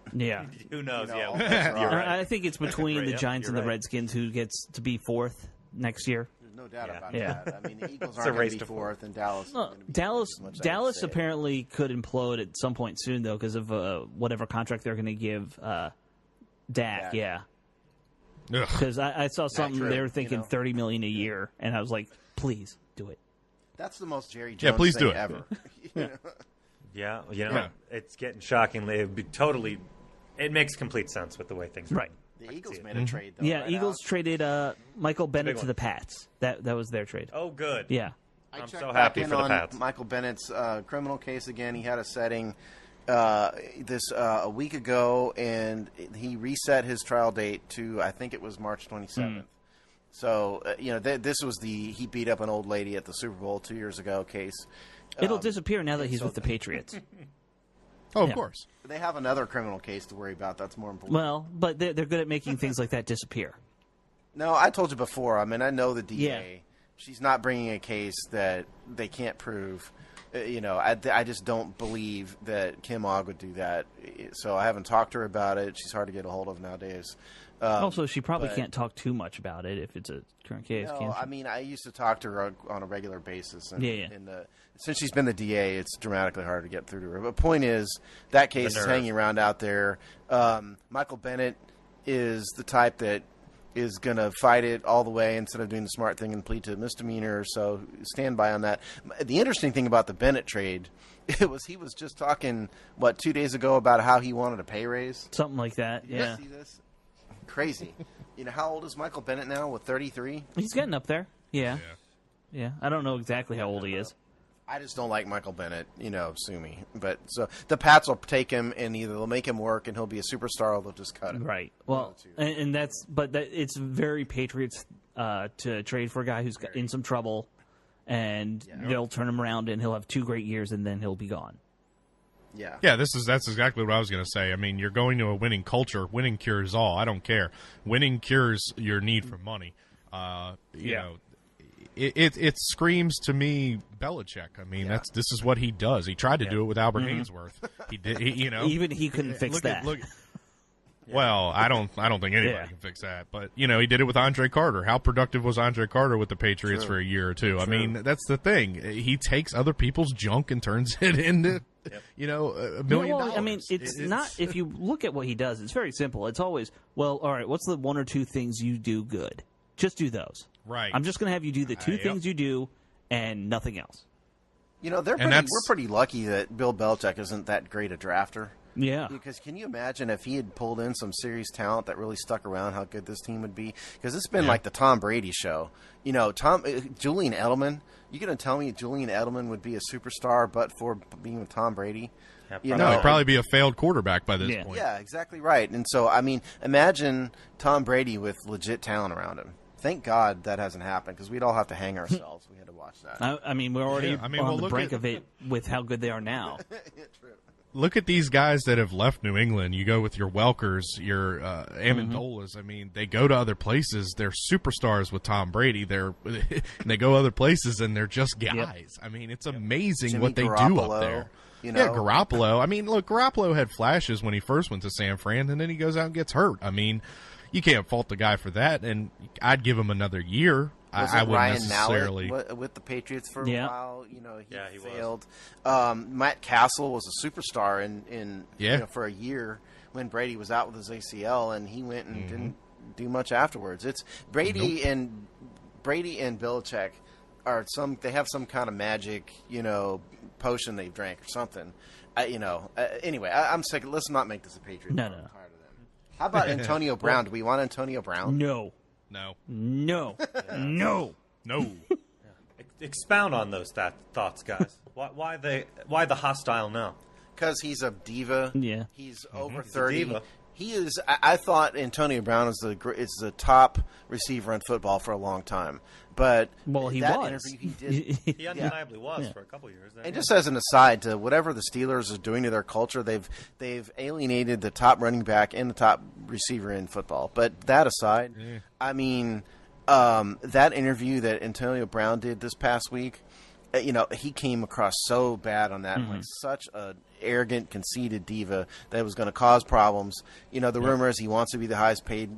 who knows? You're right. I think it's between the Giants and the Redskins who gets to be fourth next year. There's no doubt about that. I mean, the Eagles aren't going to be fourth, and Dallas. Dallas apparently could implode at some point soon, though, because of whatever contract they're going to give Dak. Yeah. Because I saw something they were thinking $30 million a year, and I was like, please do it. That's the most Jerry Jones please thing do it. ever. It's getting shockingly. It'd be totally. It makes complete sense with the way things are. Right. The Eagles made a trade, though. Yeah, right Eagles out. traded Michael Bennett to the Pats. That was their trade. Oh, good. Yeah. I'm so happy for the Pats. Michael Bennett's criminal case again. He had a setting a week ago, and he reset his trial date to, I think it was March 27th. So, this was he beat up an old lady at the Super Bowl 2 years ago case. It'll disappear now that he's with the Patriots. Of course. They have another criminal case to worry about. That's more important. Well, but they're good at making things like that disappear. No, I told you before. I mean, I know the DA. Yeah. She's not bringing a case that they can't prove. I just don't believe that Kim Ogg would do that. So I haven't talked to her about it. She's hard to get a hold of nowadays. Also, she probably can't talk too much about it if it's a current case. No, I mean, I used to talk to her on a regular basis. And, yeah. Since she's been the DA, it's dramatically harder to get through to her. But the point is, that case is hanging around out there. Michael Bennett is the type that is going to fight it all the way instead of doing the smart thing and plead to a misdemeanor. So stand by on that. The interesting thing about the Bennett trade, he was just talking, 2 days ago about how he wanted a pay raise? Something like that, yeah. You see this? Crazy. How old is Michael Bennett now? With 33? He's getting up there. Yeah. I don't know exactly how old he is. I just don't like Michael Bennett, sue me. But so the Pats will take him, and either they'll make him work, and he'll be a superstar, or they'll just cut him. Right. Well, and it's very Patriots to trade for a guy who's in some trouble, and they'll turn him around, and he'll have 2 great years, and then he'll be gone. Yeah. Yeah, that's exactly what I was going to say. I mean, you're going to a winning culture. Winning cures all. I don't care. Winning cures your need for money. You know, it screams to me Belichick. I mean, this is what he does. He tried to do it with Albert Hainsworth. He did. Even he couldn't fix that. Well, I don't think anybody can fix that. But he did it with Andre Carter. How productive was Andre Carter with the Patriots for a year or two? I mean, that's the thing. He takes other people's junk and turns it into $1 million. I mean, it's not. If you look at what he does, it's very simple. It's always, all right. What's the 1 or 2 things you do good? Just do those. Right. I'm just going to have you do the 2 things you do and nothing else. We're pretty lucky that Bill Belichick isn't that great a drafter. Yeah. Because can you imagine if he had pulled in some serious talent that really stuck around, how good this team would be? Because it's been like the Tom Brady show. Julian Edelman. You going to tell me Julian Edelman would be a superstar but for being with Tom Brady? No, he'd probably be a failed quarterback by this point. Yeah, exactly right. And so, I mean, imagine Tom Brady with legit talent around him. Thank God that hasn't happened because we'd all have to hang ourselves. We had to watch that. I mean, we're already on the brink of it with how good they are now. True. Look at these guys that have left New England. You go with your Welkers, your Amendolas. I mean, they go to other places. They're superstars with Tom Brady. They go other places and they're just guys. Yep. I mean, it's amazing Jimmy what they Garoppolo, do up there. Yeah, Garoppolo. I mean, look, Garoppolo had flashes when he first went to San Fran, and then he goes out and gets hurt. I mean, you can't fault the guy for that, and I'd give him another year. I wouldn't Ryan necessarily Mallett with the Patriots for a while. He failed. Matt Castle was a superstar in for a year when Brady was out with his ACL, and he went and didn't do much afterwards. It's Brady and Belichick they have some kind of magic potion they've drank or something. Anyway, I'm sick. Let's not make this a Patriot. No. I'm tired of them. How about Antonio Brown? Do we want Antonio Brown? No. Expound on those thoughts, guys. Why the hostile no? Because he's a diva. Yeah. He's over 30. He is. I thought Antonio Brown is the top receiver in football for a long time. But he that was. Interview he did. He undeniably was for a couple of years. And just as an aside, to whatever the Steelers are doing to their culture, they've alienated the top running back and the top receiver in football. But that aside, I mean, that interview that Antonio Brown did this past week, he came across so bad on that, like such an arrogant, conceited diva that was going to cause problems. The rumor is he wants to be the highest paid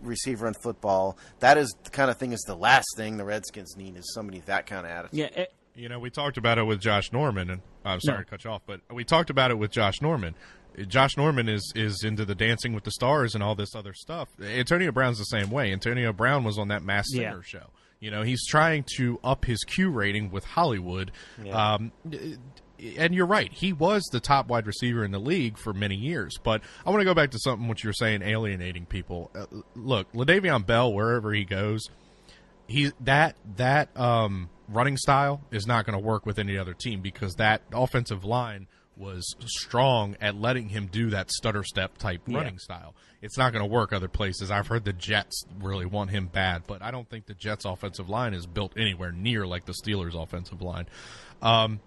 receiver in football. That is the kind of thing is the last thing the Redskins need is somebody with that kind of attitude. Yeah, we talked about it with Josh Norman, and I'm sorry to cut you off, but we talked about it with Josh Norman. Josh Norman is into the Dancing with the Stars and all this other stuff. Antonio Brown's the same way. Antonio Brown was on that Masked Singer show. He's trying to up his Q rating with Hollywood. Yeah. And you're right. He was the top wide receiver in the league for many years. But I want to go back to something what you were saying, alienating people. Look, LaDavion Bell, wherever he goes, that running style is not going to work with any other team because that offensive line was strong at letting him do that stutter step type running style. It's not going to work other places. I've heard the Jets really want him bad, but I don't think the Jets offensive line is built anywhere near like the Steelers offensive line. I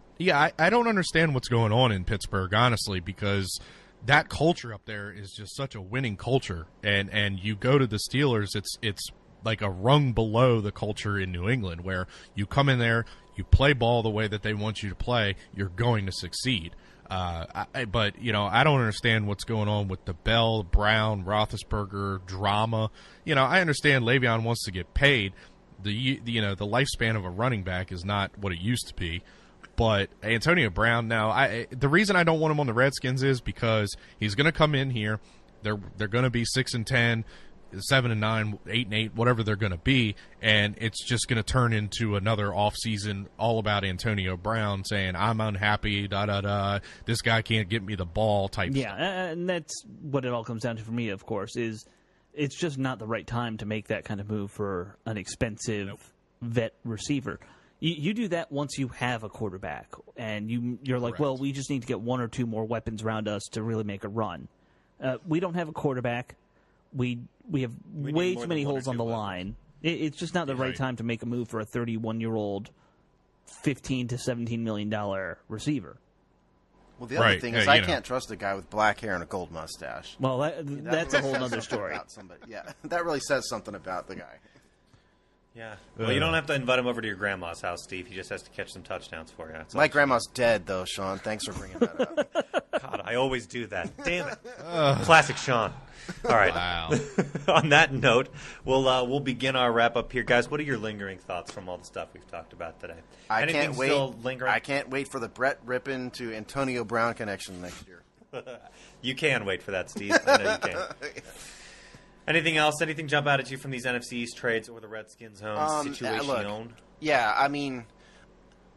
don't understand what's going on in Pittsburgh, honestly, because that culture up there is just such a winning culture. And you go to the Steelers, it's like a rung below the culture in New England where you come in there, you play ball the way that they want you to play, you're going to succeed. But I don't understand what's going on with the Bell, Brown, Roethlisberger drama. I understand Le'Veon wants to get paid. The lifespan of a running back is not what it used to be. But Antonio Brown, now, the reason I don't want him on the Redskins is because he's going to come in here. They're going to be 6-10. 7-9, 8-8, whatever they're going to be, and it's just going to turn into another offseason all about Antonio Brown saying, I'm unhappy, this guy can't get me the ball type stuff. And that's what it all comes down to for me, of course, is it's just not the right time to make that kind of move for an expensive vet receiver. You do that once you have a quarterback, and you're like, well, we just need to get one or two more weapons around us to really make a run. We don't have a quarterback. We have way too many holes on the line. It's just not the right time to make a move for a 31-year-old, $15 to $17 million receiver. Well, the other thing is I can't trust a guy with black hair and a gold mustache. Well, that's a whole other story. That really says something about the guy. Yeah. Well, you don't have to invite him over to your grandma's house, Steve. He just has to catch some touchdowns for you. My grandma's dead, though, Sean. Thanks for bringing that up. God, I always do that. Damn it. Classic Sean. All right. Wow. On that note, we'll begin our wrap-up here. Guys, what are your lingering thoughts from all the stuff we've talked about today? Anything still lingering? I can't wait for the Brett Rippon to Antonio Brown connection next year. You can wait for that, Steve. I know you can. Anything else? Anything jump out at you from these NFC East trades or the Redskins' home situation? Yeah, I mean,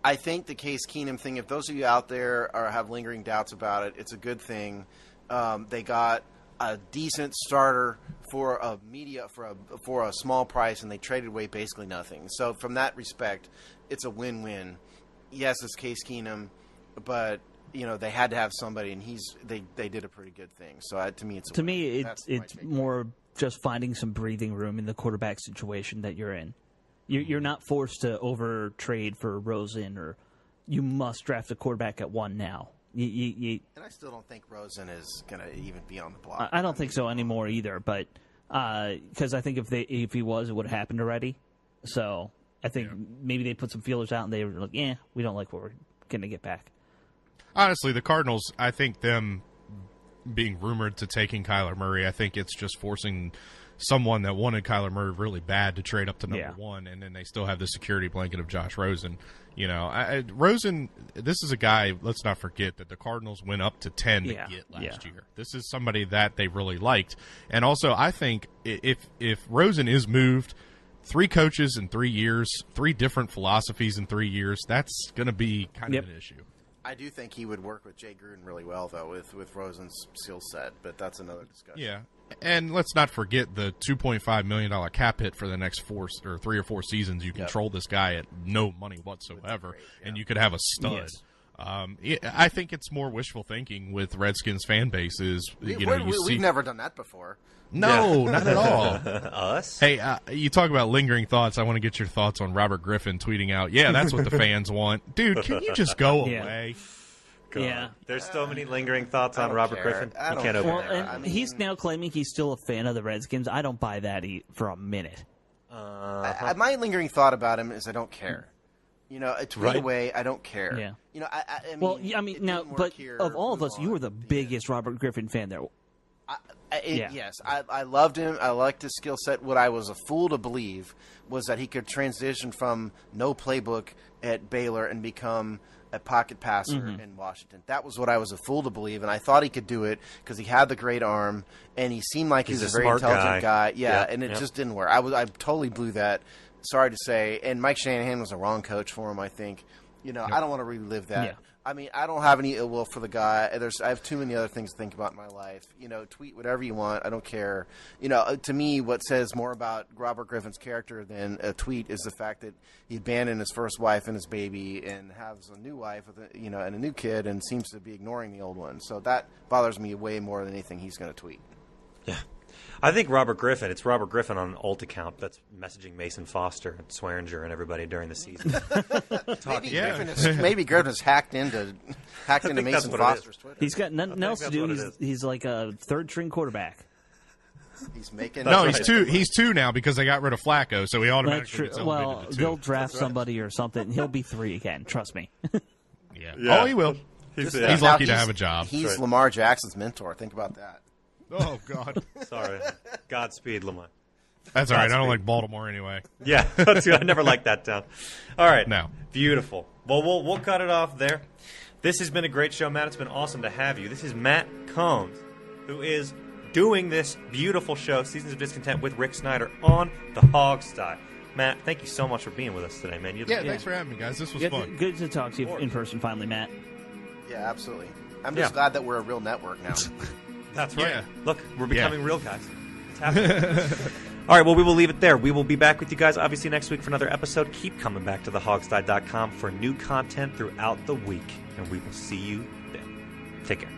I think the Case Keenum thing, if those of you out there have lingering doubts about it, it's a good thing. They got a decent starter for a small price, and they traded away basically nothing. So from that respect, it's a win-win. Yes, it's Case Keenum, but they had to have somebody, and they did a pretty good thing. So to me, it's more just finding some breathing room in the quarterback situation that you're in. You're not forced to over trade for Rosen, or you must draft a quarterback at 1 now. And I still don't think Rosen is going to even be on the block. I don't think so anymore either, but because I think if he was, it would have happened already. So I think maybe they put some feelers out and they were like, we don't like what we're going to get back. Honestly, the Cardinals, I think them being rumored to taking Kyler Murray, I think it's just forcing someone that wanted Kyler Murray really bad to trade up to number 1, and then they still have the security blanket of Josh Rosen. Rosen, this is a guy, let's not forget, that the Cardinals went up to 10 to get last year. This is somebody that they really liked. And also, I think if Rosen is moved, 3 coaches in 3 years, 3 different philosophies in 3 years, that's going to be kind of an issue. I do think he would work with Jay Gruden really well, though, with Rosen's skill set, but that's another discussion. Yeah. And let's not forget the $2.5 million cap hit for the next 3 or 4 seasons. You control this guy at no money whatsoever, and you could have a stud. Yes. I think it's more wishful thinking with Redskins fan bases. We've never done that before. No, not at all. Us? Hey, you talk about lingering thoughts. I want to get your thoughts on Robert Griffin tweeting out, that's what the fans want. Dude, can you just go away? God. Yeah. There's so many lingering thoughts on Robert Griffin. You can't open it. And he's now claiming he's still a fan of the Redskins. I don't buy that for a minute. My lingering thought about him is I don't care. A tweet away, I don't care. Yeah. I mean, now, but of all of us, you were the biggest Robert Griffin fan there. Yes, I loved him. I liked his skill set. What I was a fool to believe was that he could transition from no playbook at Baylor and become a pocket passer in Washington. That was what I was a fool to believe, and I thought he could do it because he had the great arm, and he seemed like he's a very intelligent guy. And it just didn't work. I totally blew that. Sorry to say. And Mike Shanahan was a wrong coach for him, I think. I don't want to relive that. Yeah. I mean, I don't have any ill will for the guy. I have too many other things to think about in my life. Tweet whatever you want. I don't care. To me, what says more about Robert Griffin's character than a tweet is the fact that he abandoned his first wife and his baby and has a new wife with and a new kid and seems to be ignoring the old one. So that bothers me way more than anything he's going to tweet. Yeah. I think Robert Griffin, it's Robert Griffin on an alt account that's messaging Mason Foster and Swearinger and everybody during the season. Maybe Griffin has hacked into Mason Foster's Twitter. He's got nothing else to do. He's like a third-string quarterback. He's making. No, he's two now because they got rid of Flacco, so he automatically gets elevated to 2. They'll draft somebody or something, and he'll be 3 again. Trust me. Oh, he will. He's lucky to have a job. He's Lamar Jackson's mentor. Think about that. Oh, God. Sorry. Godspeed, Lamar. That's all right. I don't like Baltimore anyway. Yeah, that's good. I never liked that town. All right. No. Beautiful. Well, we'll cut it off there. This has been a great show, Matt. It's been awesome to have you. This is Matt Combs, who is doing this beautiful show, Seasons of Discontent, with Rick Snider on the Hog Sty. Matt, thank you so much for being with us today, man. Thanks for having me, guys. This was fun. Good to talk to you in person finally, Matt. Yeah, absolutely. I'm just glad that we're a real network now. That's right. Yeah. Look, we're becoming real guys. It's happening. All right, well, we will leave it there. We will be back with you guys, obviously, next week for another episode. Keep coming back to thehogsty.com for new content throughout the week, and we will see you then. Take care.